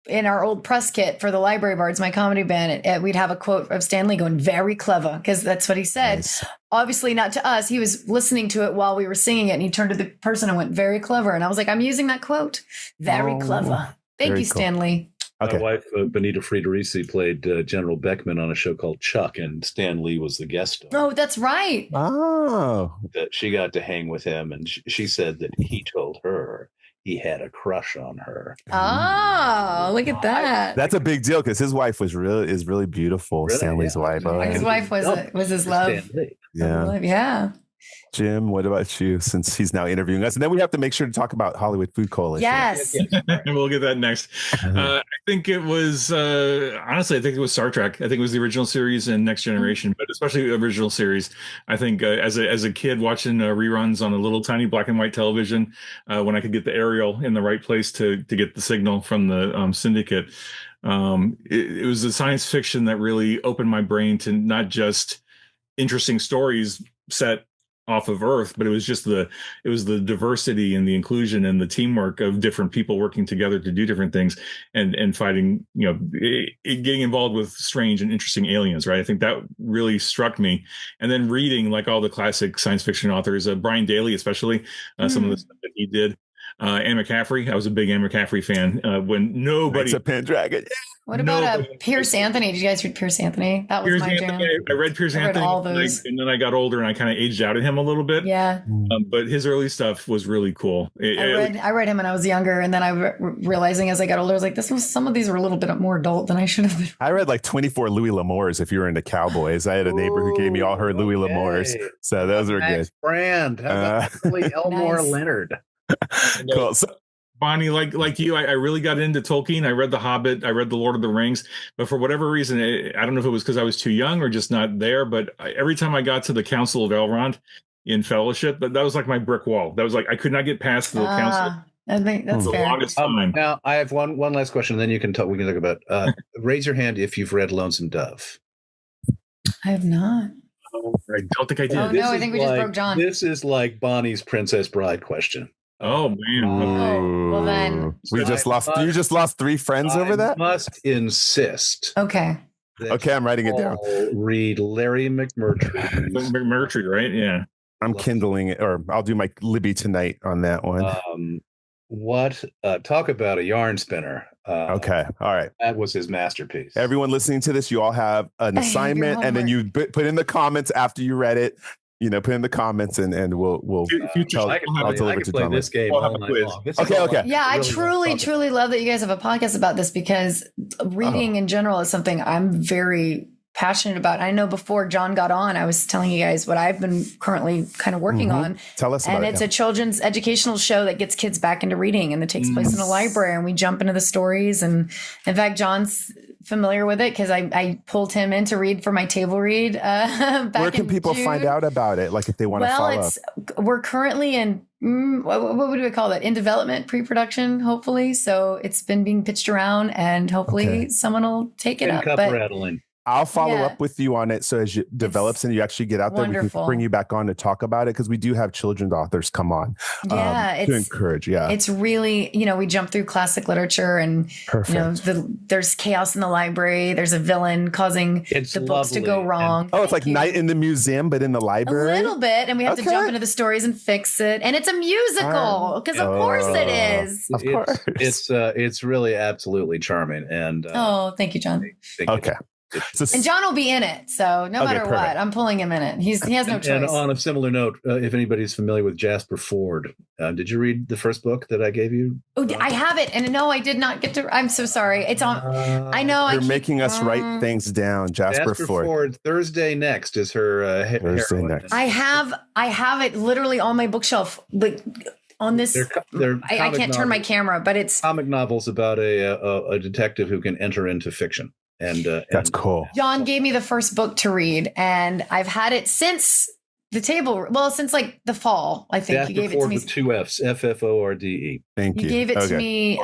in our old press kit for the Library Bards, my comedy band, we'd have a quote of Stan Lee going, "Very clever," because that's what he said. Nice. Obviously not to us. He was listening to it while we were singing it, and he turned to the person and went, "Very clever." And I was like, I'm using that quote. Very clever. Thank you, Stan Lee. Okay. My wife, Benita Friederici, played General Beckman on a show called Chuck, and Stan Lee was the guest star. Oh, that's right. Oh. That she got to hang with him, and she said that he told her he had a crush on her. Oh, look at that. That's a big deal because his wife is really beautiful. Really? Stan Lee's wife. Oh, his wife was his love. Yeah. Jim, what about you, since he's now interviewing us? And then we have to make sure to talk about Hollywood Food Coalition. Yes. We'll get that next. I think it was, honestly, I think it was Star Trek. I think it was the original series and Next Generation, but especially the original series. I think as a kid watching reruns on a little tiny black and white television, when I could get the aerial in the right place to get the signal from the syndicate, it was the science fiction that really opened my brain to not just interesting stories set off of Earth, but it was the diversity and the inclusion and the teamwork of different people working together to do different things and fighting, getting involved with strange and interesting aliens, right? I think that really struck me. And then reading like all the classic science fiction authors, Brian Daley, especially some of the stuff that he did. Anne McCaffrey. I was a big Anne McCaffrey fan when nobody. It's a Pendragon. What about Pierce Anthony? Did you guys read Pierce Anthony? That was my jam. I read Pierce Anthony, all those. and then I got older and I kind of aged out of him a little bit. Yeah. But his early stuff was really cool. I read him when I was younger, and then I realizing as I got older, I was like, some of these were a little bit more adult than I should have been. I read like 24 Louis L'Amours. If you were into cowboys, I had a neighbor who gave me all her Louis L'Amours, so those were good. Brand, Elmore Leonard. Cool. So, Bonnie, like you, I really got into Tolkien. I read The Hobbit. I read The Lord of the Rings. But for whatever reason, I don't know if it was because I was too young or just not there, but every time I got to the Council of Elrond, in fellowship. But that was like my brick wall. That was like I could not get past the counselor I think that's for the fair. longest time. Now I have one last question, and then you can talk. We can talk about. Raise your hand if you've read Lonesome Dove. I have not. I don't think I did. Oh, no, I think we just broke John. This is like Bonnie's Princess Bride question. Oh man. Oh, well then. We just lost. You just lost 3 friends over that. Must insist. Okay. Okay, I'm writing it down. Read Larry McMurtry. McMurtry, right? Yeah. I'm kindling it, or I'll do my Libby tonight on that one. Talk about a yarn spinner. Okay. All right. That was his masterpiece. Everyone listening to this, you all have an assignment, and then you put in the comments after you read it. Put in the comments, and we'll tell. I can play this game all night long. Okay. Yeah, I truly love that you guys have a podcast about this, because reading in general is something I'm very passionate about. I know before John got on, I was telling you guys what I've been currently kind of working on. Tell us about it. And it's a children's educational show that gets kids back into reading, and it takes place in a library, and we jump into the stories. And in fact, John's familiar with it because I pulled him in to read for my table read. Back Where can people find out about it? Like if they want to follow? We're currently in what would we call that? In development, pre-production, hopefully. So it's been being pitched around, and hopefully someone will take it up. Rattling. I'll follow up with you on it. So as it develops and you actually get out there, we can bring you back on to talk about it, because we do have children's authors come on to encourage. Yeah. It's really, we jump through classic literature, and, there's chaos in the library. There's a villain causing the books to go wrong. It's like Night in the Museum, but in the library. A little bit. And we have to jump into the stories and fix it. And it's a musical, because of course it is. Of course. It's really absolutely charming. And thank you, John. Okay. And John will be in it, so no matter what, I'm pulling him in it. He has no choice. And on a similar note, if anybody's familiar with Jasper Fforde, did you read the first book that I gave you? Oh, I have it, and no, I did not get to. I'm so sorry. It's on. I know. You're making us write things down. Jasper Fforde. Thursday Next is her. Thursday Next. I have it literally on my bookshelf, like on this. I can't turn my camera, but it's comic novels about a detective who can enter into fiction. And that's cool. John gave me the first book to read, and I've had it since since like the fall. I think you gave it to me with 2 F's, Fforde. Thank you. You gave it to me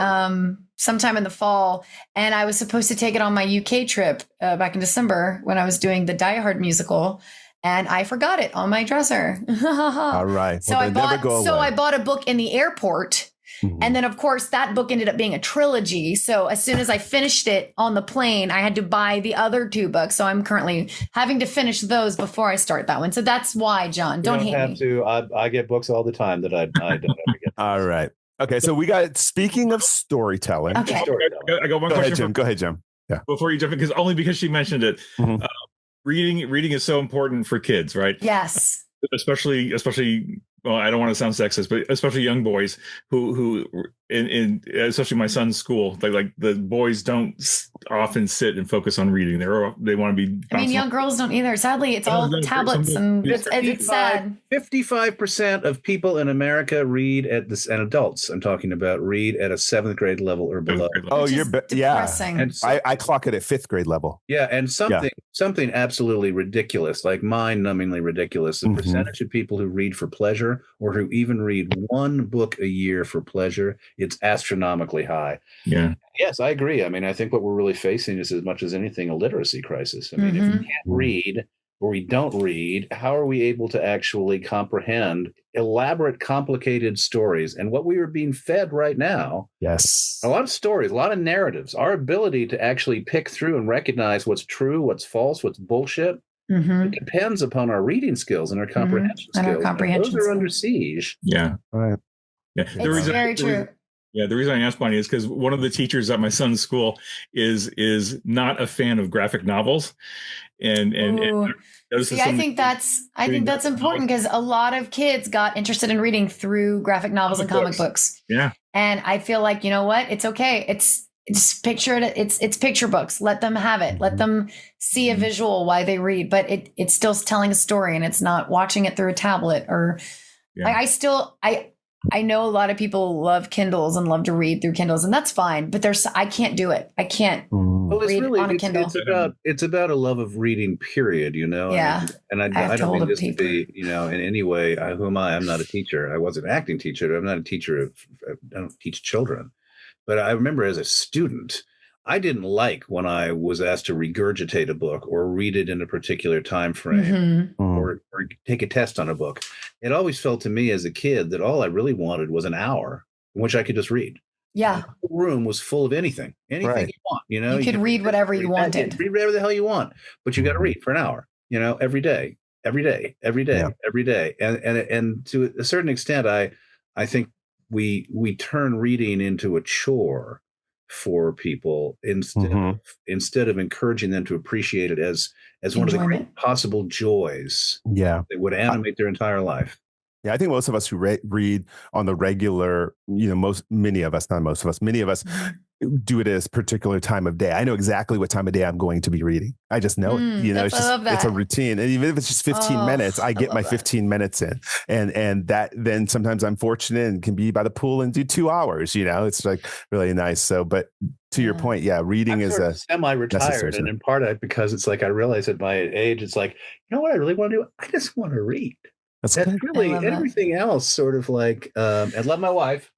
sometime in the fall, and I was supposed to take it on my UK trip back in December when I was doing the Die Hard musical, and I forgot it on my dresser. All right. So I bought a book in the airport. And then, of course, that book ended up being a trilogy. So as soon as I finished it on the plane, I had to buy the other 2 books. So I'm currently having to finish those before I start that one. So that's why, John. Don't hate me. I get books all the time that I don't ever get. All right. Okay. So we got, speaking of storytelling. Okay. I got one question. Go ahead, Jim. Yeah. Before you jump in, because she mentioned it. Reading is so important for kids, right? Yes. Especially well, I don't want to sound sexist, but especially young boys who in especially my son's school, like the boys don't often sit and focus on reading. They want to be. I mean, young girls don't either. Sadly, it's all tablets, and it's sad. 55% of people in America read at this, and adults I'm talking about, read at a 7th grade level or below. Oh, you're depressing. And I clock it at 5th grade level. Yeah, and something absolutely ridiculous, like mind-numbingly ridiculous. The percentage of people who read for pleasure, or who even read 1 book a year for pleasure, it's astronomically high. Yeah. Yes, I agree. I mean, I think what we're really facing is, as much as anything, a literacy crisis. I mean, if we can't read, or we don't read, how are we able to actually comprehend elaborate, complicated stories? And what we are being fed right now, a lot of stories, a lot of narratives, our ability to actually pick through and recognize what's true, what's false, what's bullshit, it depends upon our reading skills and our comprehension skills. Those are under siege. Yeah. Right. Yeah. It's very true. Yeah, the reason I asked Bonnie is because one of the teachers at my son's school is not a fan of graphic novels, and I think that's important, because a lot of kids got interested in reading through graphic novels and comic books. Yeah, and I feel like, you know what, it's okay. It's picture it. It's picture books. Let them have it. Let them see a visual while they read, but it's still telling a story, and it's not watching it through a tablet or. Yeah. I know a lot of people love Kindles and love to read through Kindles, and that's fine, but I can't do it. I can't Well, it's read really on a Kindle. it's about a love of reading, period. Yeah. And I have I to don't hold mean a this to paper. be, in any way. Who am I? I'm not a teacher. I was an acting teacher. I'm not a teacher of. I don't teach children. But I remember as a student, I didn't like when I was asked to regurgitate a book or read it in a particular time frame or take a test on a book. It always felt to me as a kid that all I really wanted was an hour in which I could just read. Yeah. The whole room was full of anything you want. You could read whatever you wanted. Read whatever the hell you want, but you got to read for an hour. Every day, every day, every day, every day, and to a certain extent, I think we turn reading into a chore for people instead of encouraging them to appreciate it as one of the great possible joys that would animate their entire life. Yeah, I think most of us who read on the regular, many of us do it at a particular time of day. I know exactly what time of day I'm going to be reading. I just know it. It's a routine. And even if it's just 15 minutes, I get my 15 minutes in. And that then sometimes I'm fortunate and can be by the pool and do 2 hours, it's like really nice. So, but to your point, reading is a semi-retired, and in part because it's like I realize at my age, it's like, what I really want to do? I just want to read. That's really everything else sort of like, I love my wife.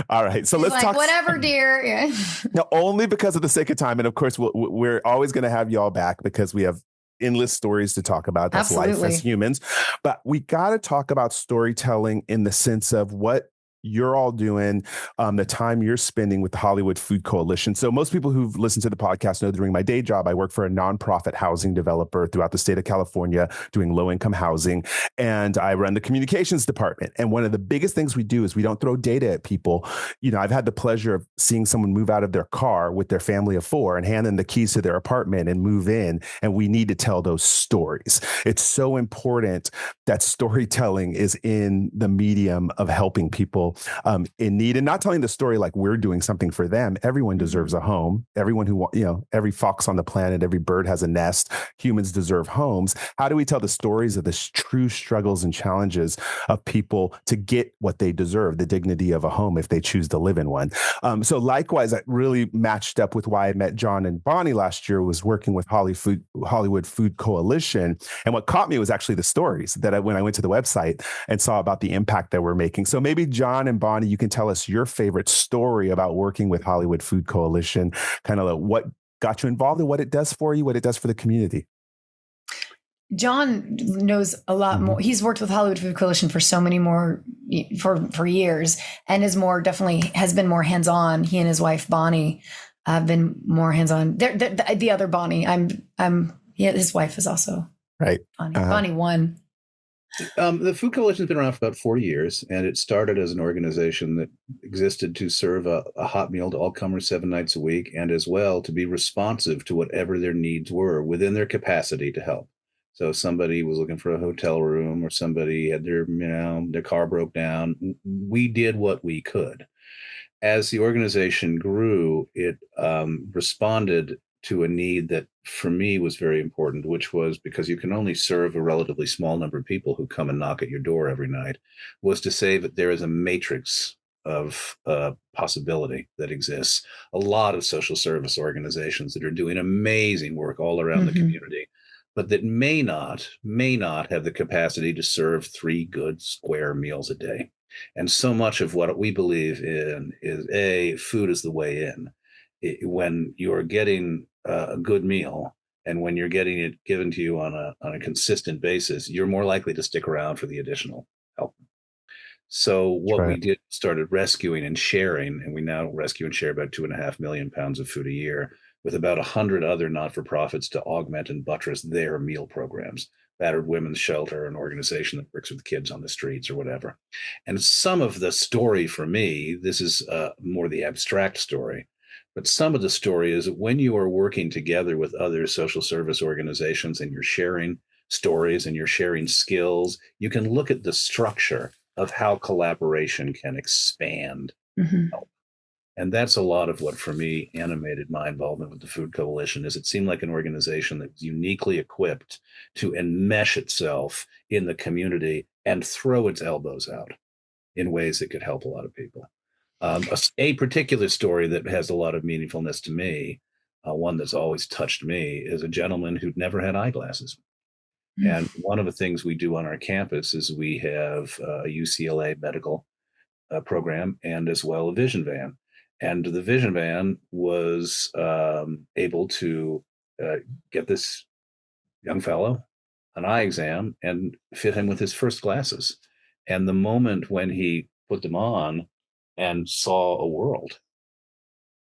All right. So let's talk. Whatever, dear. Yeah. Now, only because of the sake of time. And of course, we're always going to have y'all back because we have endless stories to talk about. That's life as humans. But we got to talk about storytelling in the sense of what you're all doing, the time you're spending with the Hollywood Food Coalition. So most people who've listened to the podcast know that during my day job, I work for a nonprofit housing developer throughout the state of California doing low-income housing. And I run the communications department. And one of the biggest things we do is we don't throw data at people. I've had the pleasure of seeing someone move out of their car with their family of 4 and hand them the keys to their apartment and move in. And we need to tell those stories. It's so important that storytelling is in the medium of helping people in need, and not telling the story like we're doing something for them. Everyone deserves a home. Everyone who, every fox on the planet, every bird has a nest. Humans deserve homes. How do we tell the stories of the true struggles and challenges of people to get what they deserve, the dignity of a home if they choose to live in one? So likewise, that really matched up with why I met John and Bonnie last year, was working with Hollywood Food Coalition. And what caught me was actually the stories that when I went to the website and saw about the impact that we're making. So maybe John and Bonnie, you can tell us your favorite story about working with Hollywood Food Coalition, kind of like what got you involved and what it does for you, what it does for the community. John knows a lot more. He's worked with Hollywood Food Coalition for so many more for years, and has been more hands-on. He and his wife Bonnie have been more hands-on. The other Bonnie, his wife is also right. Bonnie. Bonnie won. The Food Coalition has been around for about 40 years, and it started as an organization that existed to serve a hot meal to all comers 7 nights a week, and as well to be responsive to whatever their needs were within their capacity to help. So if somebody was looking for a hotel room, or somebody had their car broke down, we did what we could. As the organization grew, it responded to a need that for me was very important, which was, because you can only serve a relatively small number of people who come and knock at your door every night, was to say that there is a matrix of possibility that exists. A lot of social service organizations that are doing amazing work all around the community, but that may not have the capacity to serve 3 good square meals a day. And so much of what we believe in is food is the way in. When you're getting a good meal, and when you're getting it given to you on a consistent basis, you're more likely to stick around for the additional help. So what we did, started rescuing and sharing, and we now rescue and share about 2.5 million pounds of food a year, with about 100 other not-for-profits to augment and buttress their meal programs. Battered Women's Shelter, an organization that works with kids on the streets or whatever. And some of the story for me, this is more the abstract story, but some of the story is that when you are working together with other social service organizations and you're sharing stories and you're sharing skills, you can look at the structure of how collaboration can expand help. And that's a lot of what, for me, animated my involvement with the Food Coalition. Is it seemed like an organization that was uniquely equipped to enmesh itself in the community and throw its elbows out in ways that could help a lot of people. A particular story that has a lot of meaningfulness to me, one that's always touched me, is a gentleman who'd never had eyeglasses. And one of the things we do on our campus is we have a UCLA medical program and as well a vision van. And the vision van was able to get this young fellow an eye exam and fit him with his first glasses. And the moment when he put them on and saw a world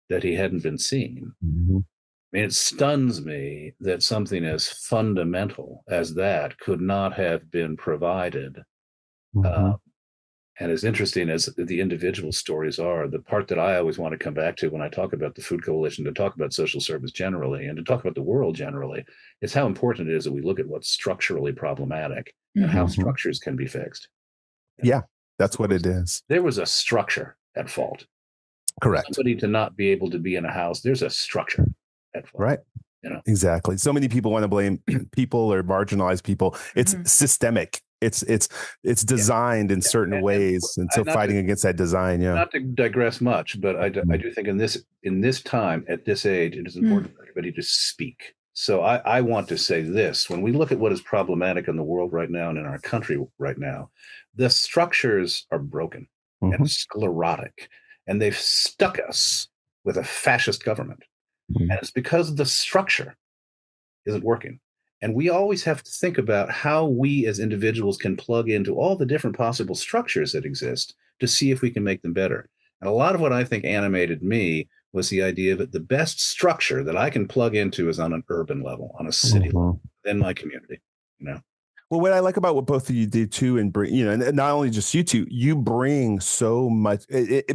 that he hadn't been seeing, I mean, it stuns me that something as fundamental as that could not have been provided. And as interesting as the individual stories are, the part that I always want to come back to when I talk about the Food Coalition, to talk about social service generally, and to talk about the world generally, is how important it is that we look at what's structurally problematic and how structures can be fixed. Yeah, that's what it is. There was a structure at fault. Correct. For somebody to not be able to be in a house, there's a structure at fault. Right. Exactly. So many people want to blame people or marginalize people. It's systemic. It's designed in certain ways, and so fighting against that design. Yeah. Not to digress much, but I do think in this time, at this age, it is important for everybody to speak. So I want to say this: when we look at what is problematic in the world right now and in our country right now, the structures are broken and sclerotic, and they've stuck us with a fascist government. And it's because the structure isn't working. And we always have to think about how we as individuals can plug into all the different possible structures that exist to see if we can make them better. And a lot of what I think animated me was the idea that the best structure that I can plug into is on an urban level, on a city level, in my community, Well, what I like about what both of you do too, and bring, and not only just you two, you bring so much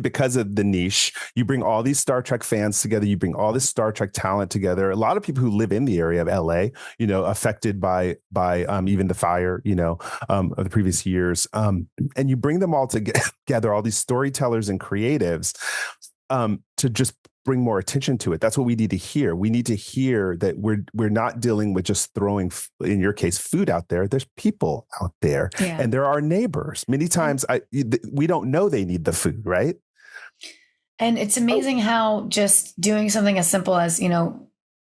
because of the niche. You bring all these Star Trek fans together. You bring all this Star Trek talent together. A lot of people who live in the area of LA, affected by even the fire, of the previous years, and you bring them all together, all these storytellers and creatives, to just bring more attention to it. That's what we need to hear. We need to hear that we're not dealing with just throwing, in your case, food out there. There's people out there, and there are neighbors. Many times we don't know they need the food, right? And it's amazing how just doing something as simple as,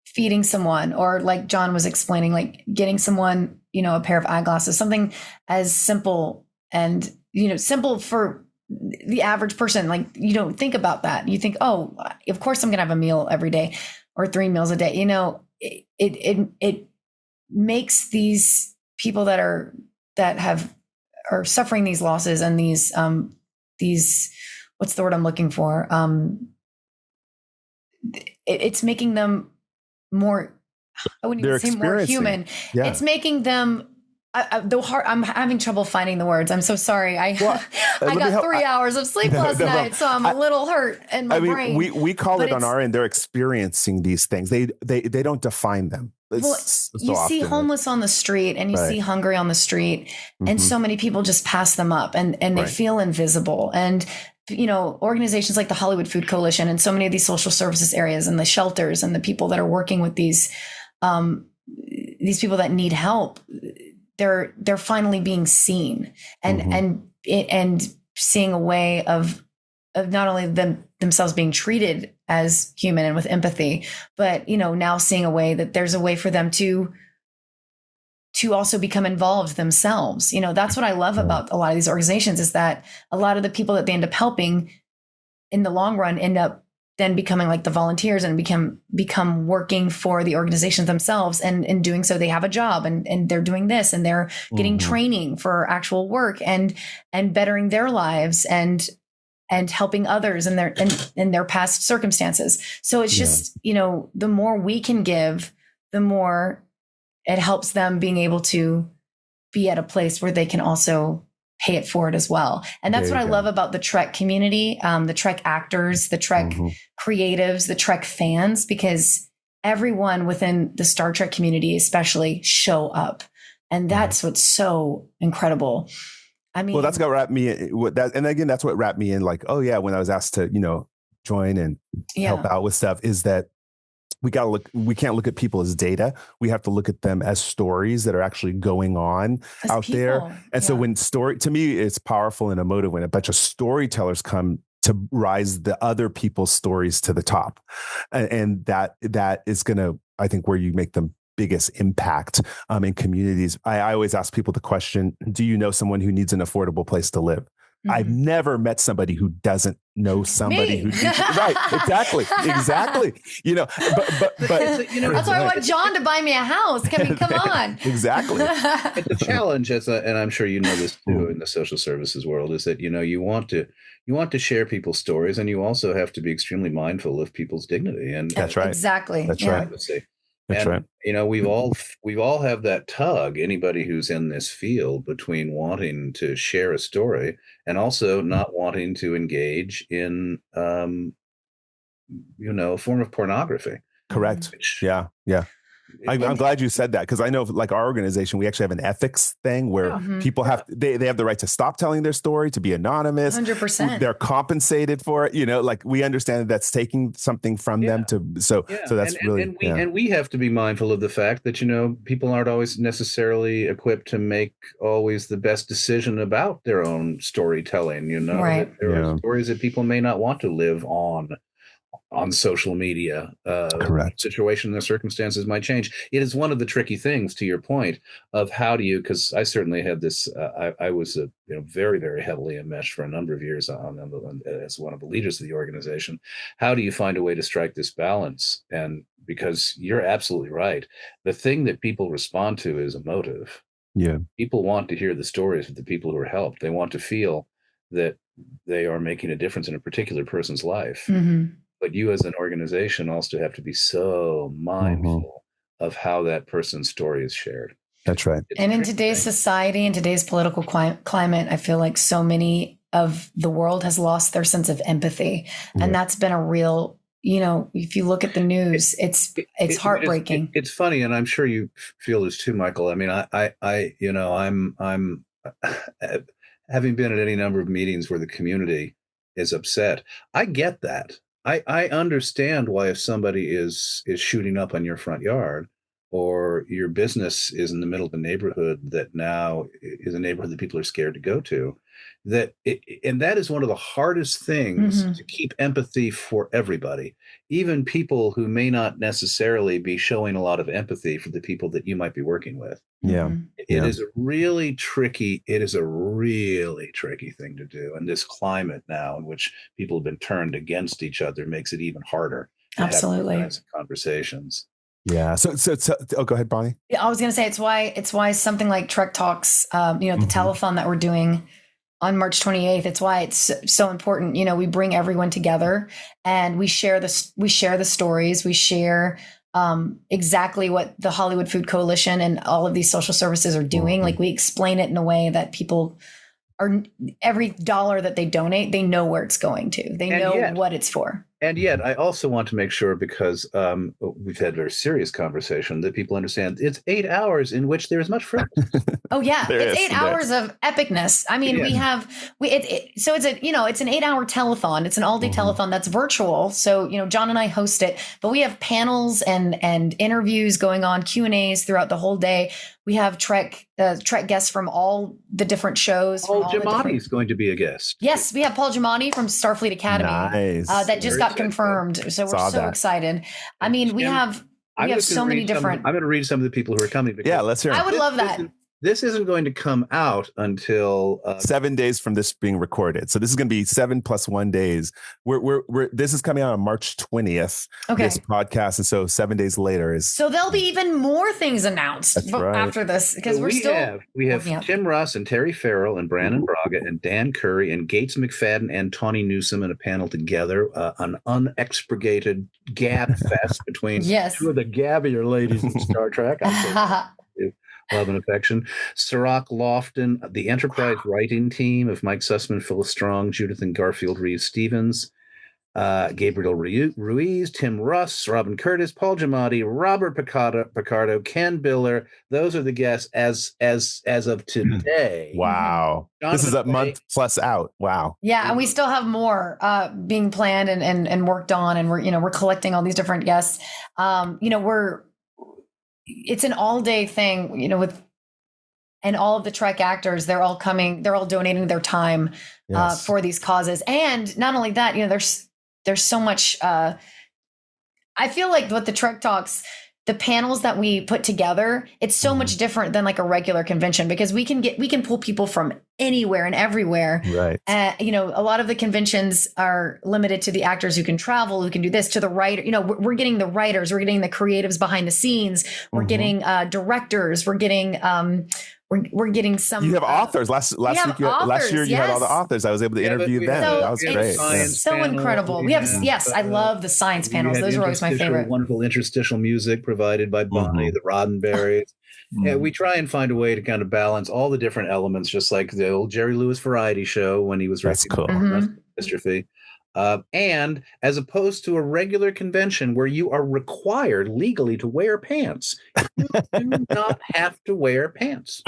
feeding someone, or like John was explaining, like getting someone, a pair of eyeglasses, something as simple and, simple for the average person. Like, you don't think about that. You think, oh, of course I'm going to have a meal every day or 3 meals a day. It makes these people that are suffering these losses and these, what's the word I'm looking for? It's making them more, I wouldn't even say more human. Yeah. It's making them, I'm having trouble finding the words. I'm so sorry. I got 3 hours of sleep last night, so I'm a little hurt in my brain. We call it on our end. They're experiencing these things. They don't define them. You see homeless on the street, and you see hungry on the street, and so many people just pass them up, and they feel invisible. And organizations like the Hollywood Food Coalition and so many of these social services areas and the shelters and the people that are working with these people that need help, they're finally being seen and seeing a way of not only themselves being treated as human and with empathy, but now seeing a way that there's a way for them to also become involved themselves. That's what I love about a lot of these organizations, is that a lot of the people that they end up helping in the long run end up then becoming like the volunteers and become working for the organizations themselves. And in doing so, they have a job and they're doing this, and they're getting training for actual work and bettering their lives and helping others in their past circumstances. So it's just, the more we can give, the more it helps them being able to be at a place where they can also pay it forward as well. And that's what I love about the Trek community, the Trek actors, the Trek creatives, the Trek fans, because everyone within the Star Trek community especially show up. And that's what's so incredible. I mean, well, that's what wrapped me in with that. And again, that's what wrapped me in, like, oh yeah, when I was asked to, join and help out with stuff, is that we can't look at people as data. We have to look at them as stories that are actually going on out there. And so to me, it's powerful and emotive when a bunch of storytellers come to rise the other people's stories to the top. And that is going to, I think, where you make the biggest impact in communities. I always ask people the question, do you know someone who needs an affordable place to live? I've never met somebody who doesn't know somebody who right. Exactly. You know, but you know, that's why I want John to buy me a house. Come on. Exactly. But the challenge, and I'm sure you know this too in the social services world, is that, you know, you want to share people's stories, and you also have to be extremely mindful of people's dignity. And that's right. Exactly. That's yeah. right. That's right. You know, we've all have that tug, anybody who's in this field, between wanting to share a story and also not wanting to engage in, you know, a form of pornography. Correct. Which, yeah. I'm glad you said that, because I know, like, our organization, we actually have an ethics thing where people have they have the right to stop telling their story, to be anonymous. 100%. They're compensated for it. You know, like, we understand that that's taking something from them to so that's and we have to be mindful of the fact that, you know, people aren't always necessarily equipped to make always the best decision about their own storytelling. You know, right. that there are stories that people may not want to live on social media. Correct. Situation, their circumstances might change. It is one of the tricky things, to your point, of how do you, because I certainly had this, I was very, very heavily enmeshed for a number of years as one of the leaders of the organization. How do you find a way to strike this balance? And because you're absolutely right, the thing that people respond to is emotive. Yeah. People want to hear the stories of the people who are helped. They want to feel that they are making a difference in a particular person's life. But you as an organization also have to be so mindful of how that person's story is shared. That's right. And in today's society, in today's political climate, I feel like so many of the world has lost their sense of empathy. And that's been a real, you know, if you look at the news, it's heartbreaking. It's funny. And I'm sure you feel this too, Michael. I mean, I'm having been at any number of meetings where the community is upset. I get that. I understand why, if somebody is shooting up on your front yard, or your business is in the middle of a neighborhood that now is a neighborhood that people are scared to go to, and that is one of the hardest things to keep empathy for everybody, even people who may not necessarily be showing a lot of empathy for the people that you might be working with. Yeah. It is a really tricky thing to do. And this climate now in which people have been turned against each other makes it even harder to Absolutely. have these kinds of conversations. Yeah. So go ahead, Bonnie. Yeah, I was going to say, it's why something like Trek Talks, the telethon that we're doing on March 28th, it's why it's so important. You know, we bring everyone together and we share the stories, we share exactly what the Hollywood Food Coalition and all of these social services are doing. Like, we explain it in a way that people are, every dollar that they donate, they know where it's going to. They know what it's for. And yet, I also want to make sure, because we've had very serious conversation, that people understand it's 8 hours in which there is much fun. Oh yeah, it's 8 hours of epicness. I mean, so it's an 8 hour telethon. It's an all day telethon that's virtual. So, you know, John and I host it, but we have panels and interviews going on, Q&As throughout the whole day. We have Trek guests from all the different shows. Paul Giamatti is going to be a guest. Yes, we have Paul Giamatti from Starfleet Academy. Nice. That just got confirmed. So we're so excited. I mean, we have so many different. I'm going to read some of the people who are coming. Yeah, let's hear it. I would love that. This isn't going to come out until 7 days from this being recorded. So this is going to be 7 + 1 days. This is coming out on March 20th. Okay. This podcast, and so 7 days later is. So there'll be even more things announced after this, because we have Tim Russ and Terry Farrell and Brandon Braga and Dan Curry and Gates McFadden and Tawny Newsome in a panel together, an unexpurgated gab fest between two of the gabbier ladies in Star Trek. Love and affection. Sirach Lofton, the Enterprise writing team of Mike Sussman, Phyllis Strong, Judith and Garfield Reeves Stevens, Gabriel Ruiz, Tim Russ, Robin Curtis, Paul Giamatti, Robert Picardo, Ken Biller. Those are the guests as of today. Wow. This is a month plus out. Wow. Yeah, and we still have more being planned and worked on, and we're collecting all these different guests. It's an all day thing, with and all of the Trek actors, they're all donating their time for these causes. And not only that, there's so much, I feel like with the Trek Talks, the panels that we put together, it's so much different than like a regular convention, because we can pull people from anywhere and everywhere. Right. A lot of the conventions are limited to the actors who can travel, who can do this, to the writer. We're getting the writers, we're getting the creatives behind the scenes, we're getting directors, we're getting we're getting some. You have authors. Last year you had all the authors. I was able to interview them. That was great. So incredible. We have I love the science panels. Those are always my favorite. Wonderful interstitial music provided by Bonnie, the Roddenberrys. Yeah, we try and find a way to kind of balance all the different elements, just like the old Jerry Lewis variety show when he was Mr. Fee. And as opposed to a regular convention where you are required legally to wear pants, you do not have to wear pants.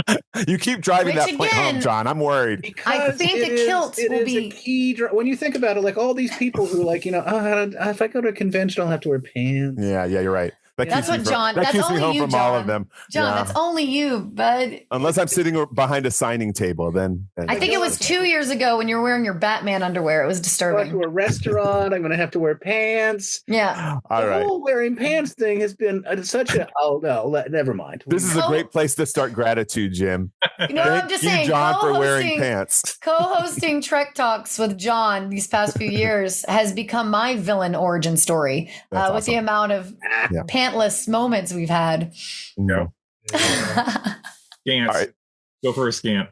You keep driving that point home, John. I'm worried. I think a kilt will be a key. When you think about it, like all these people who are like, if I go to a convention, I'll have to wear pants. Yeah, you're right. That's what John. That keeps me home from all of them. John, that's only you, bud. Unless I'm sitting behind a signing table, then I think it was 2 years ago when you were wearing your Batman underwear. It was disturbing. Going to a restaurant, I'm going to have to wear pants. Yeah. All right. The whole wearing pants thing has been such a. Oh no, never mind. This is a great place to start gratitude, Jim. I'm just saying, John, for wearing pants. Co-hosting Trek Talks with John these past few years has become my villain origin story. Awesome. With the amount of pantless moments we've had. No. Scant. All right. Go for a scant.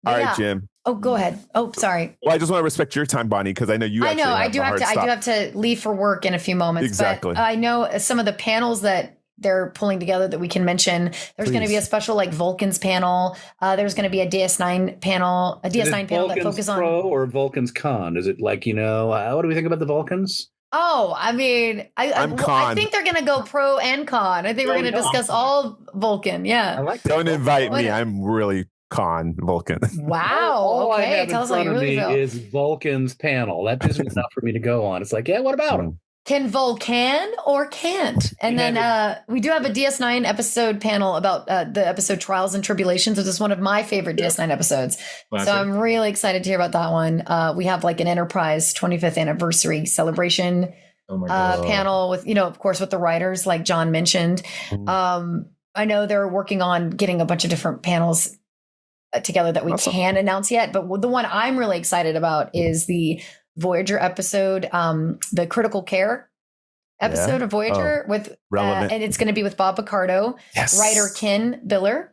All right, Jim. Oh, go ahead. Oh, sorry. Well, I just want to respect your time, Bonnie, because I know you. I do have to leave for work in a few moments. Exactly. But I know some of the panels that they're pulling together that we can mention. There's going to be a special Vulcans panel. There's going to be a DS9 panel, panel that focuses on Pro or Vulcans Con. Is it what do we think about the Vulcans? Oh, I mean, I think they're going to go pro and con. I think we're going to discuss all Vulcan. Yeah. I like Don't invite me. I'm really con Vulcan. Wow. All okay. I have Tell in us how front you of really me feel. is Vulcan's panel. That isn't enough for me to go on. It's like, what about them? Can Vulcan or can't? And then we do have a DS9 episode panel about the episode Trials and Tribulations, which is one of my favorite DS9 episodes. Classic. So I'm really excited to hear about that one. We have an Enterprise 25th anniversary celebration panel with, of course, with the writers like John mentioned. I know they're working on getting a bunch of different panels together that we can't announce yet. But the one I'm really excited about is the Voyager episode, the Critical Care episode of Voyager with and it's going to be with Bob Picardo, writer Ken Biller,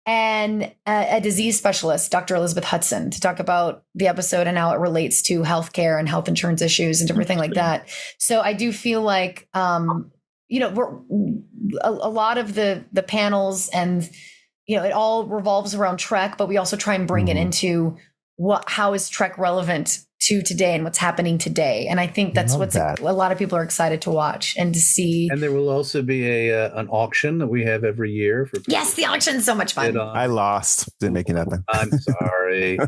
and a disease specialist, Dr. Elizabeth Hudson, to talk about the episode and how it relates to healthcare and health insurance issues and everything like that. So I do feel like we're a lot of the panels and it all revolves around Trek, but we also try and bring it into how is Trek relevant to today and what's happening today. And I think that's a lot of people are excited to watch and to see. And there will also be an auction that we have every year for people. Yes, the auction's so much fun. I lost. Didn't make it happen. I'm sorry.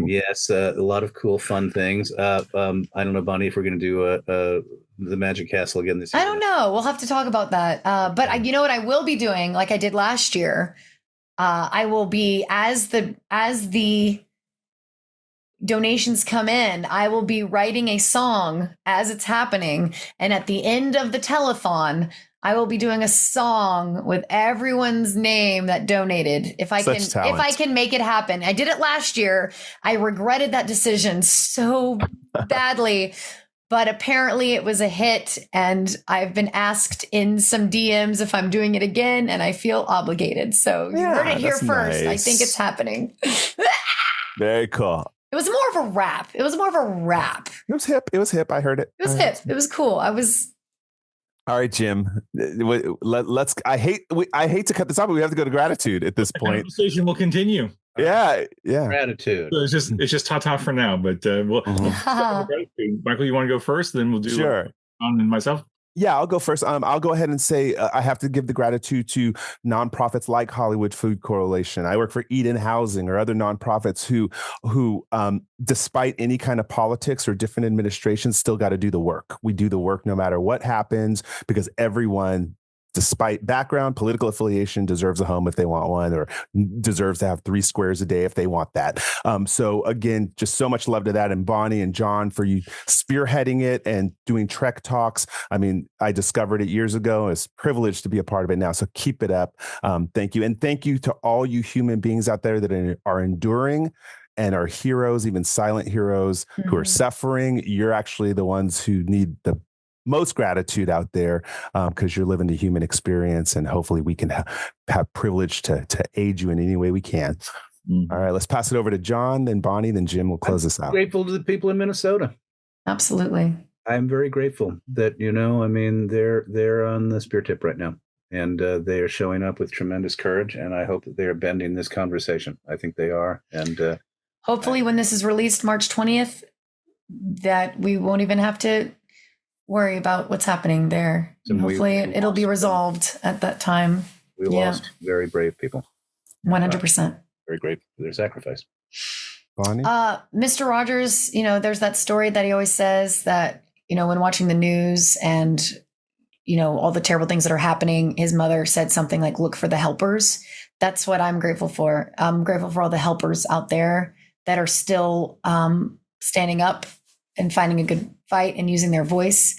Yes, a lot of cool, fun things. I don't know, Bonnie, if we're going to do the Magic Castle again this year. I don't know. We'll have to talk about that. But you know what I will be doing, like I did last year. I will be as the donations come in, I will be writing a song as it's happening. And at the end of the telethon, I will be doing a song with everyone's name that donated. If I can make it happen. I did it last year. I regretted that decision so badly, but apparently it was a hit. And I've been asked in some DMs if I'm doing it again, and I feel obligated. So you heard it here first. Nice. I think it's happening. Very cool. It was more of a rap. It was hip. I heard it. It was hip. It was cool. All right, Jim. Let's. I hate to cut this off, but we have to go to gratitude at this point. The conversation will continue. Yeah. Gratitude. So it's just ta for now, but we'll Michael, you want to go first? Then we'll do sure. On and myself. Yeah, I'll go first. I'll go ahead and say I have to give the gratitude to nonprofits like Hollywood Food Coalition. I work for Eden Housing or other nonprofits who despite any kind of politics or different administrations, still got to do the work. We do the work no matter what happens because everyone despite background, political affiliation, deserves a home if they want one, or deserves to have 3 squares a day if they want that. So again, just so much love to that. And Bonnie and John, for you spearheading it and doing Trek Talks. I mean, I discovered it years ago. It's privileged to be a part of it now. So keep it up. Thank you. And thank you to all you human beings out there that are enduring and are heroes, even silent heroes who are suffering. You're actually the ones who need the most gratitude out there, because you're living the human experience, and hopefully we can have privilege to aid you in any way we can. All right, let's pass it over to John, then Bonnie, then Jim will close us out. Grateful to the people in Minnesota. Absolutely. I'm very grateful that, I mean, they're on the spear tip right now, and they are showing up with tremendous courage, and I hope that they are bending this conversation. I think they are. And hopefully when this is released March 20th, that we won't even have to worry about what's happening there. Hopefully it'll be resolved at that time. We lost very brave people. 100%. Very grateful for their sacrifice. Bonnie? Mr. Rogers, there's that story that he always says that, when watching the news and, all the terrible things that are happening, his mother said something like, look for the helpers. That's what I'm grateful for. I'm grateful for all the helpers out there that are still standing up and finding a good fight and using their voice.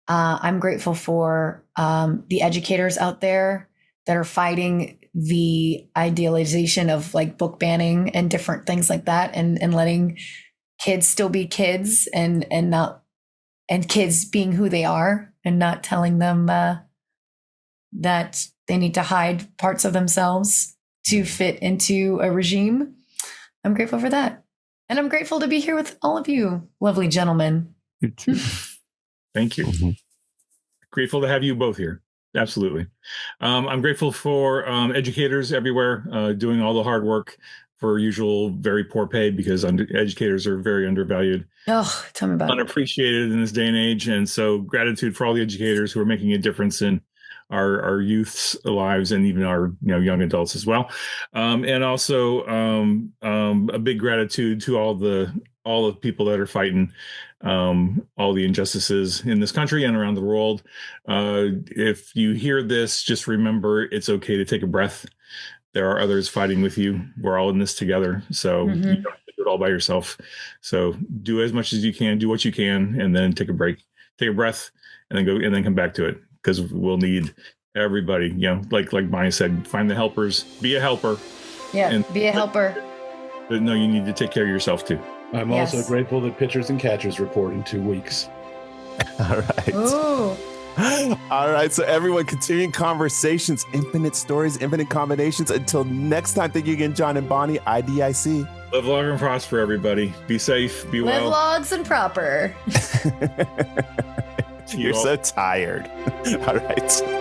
I'm grateful for the educators out there that are fighting the idealization of like book banning and different things like that, and letting kids still be kids and kids being who they are, and not telling them that they need to hide parts of themselves to fit into a regime. I'm grateful for that. And I'm grateful to be here with all of you lovely gentlemen. You too. Thank you. Grateful to have you both here. Absolutely. I'm grateful for educators everywhere doing all the hard work for usual very poor pay, because educators are very undervalued. Oh, tell me about it. Unappreciated in this day and age. And so gratitude for all the educators who are making a difference in our youth's lives, and even our young adults as well. And also a big gratitude to all the people that are fighting all the injustices in this country and around the world. If you hear this, just remember it's okay to take a breath. There are others fighting with you. We're all in this together. So you don't have to do it all by yourself. So do as much as you can, do what you can, and then take a break, take a breath, and then go, and then come back to it. Because we'll need everybody, like Bonnie said, find the helpers, be a helper. Yeah, and be a helper. But no, you need to take care of yourself too. I'm also grateful that pitchers and catchers report in 2 weeks. All right. Ooh. All right. So everyone, continuing conversations, infinite stories, infinite combinations. Until next time, thank you again, John and Bonnie, IDIC. Live long and prosper, everybody. Be safe, be well. Live logs and proper. You're so tired. All right.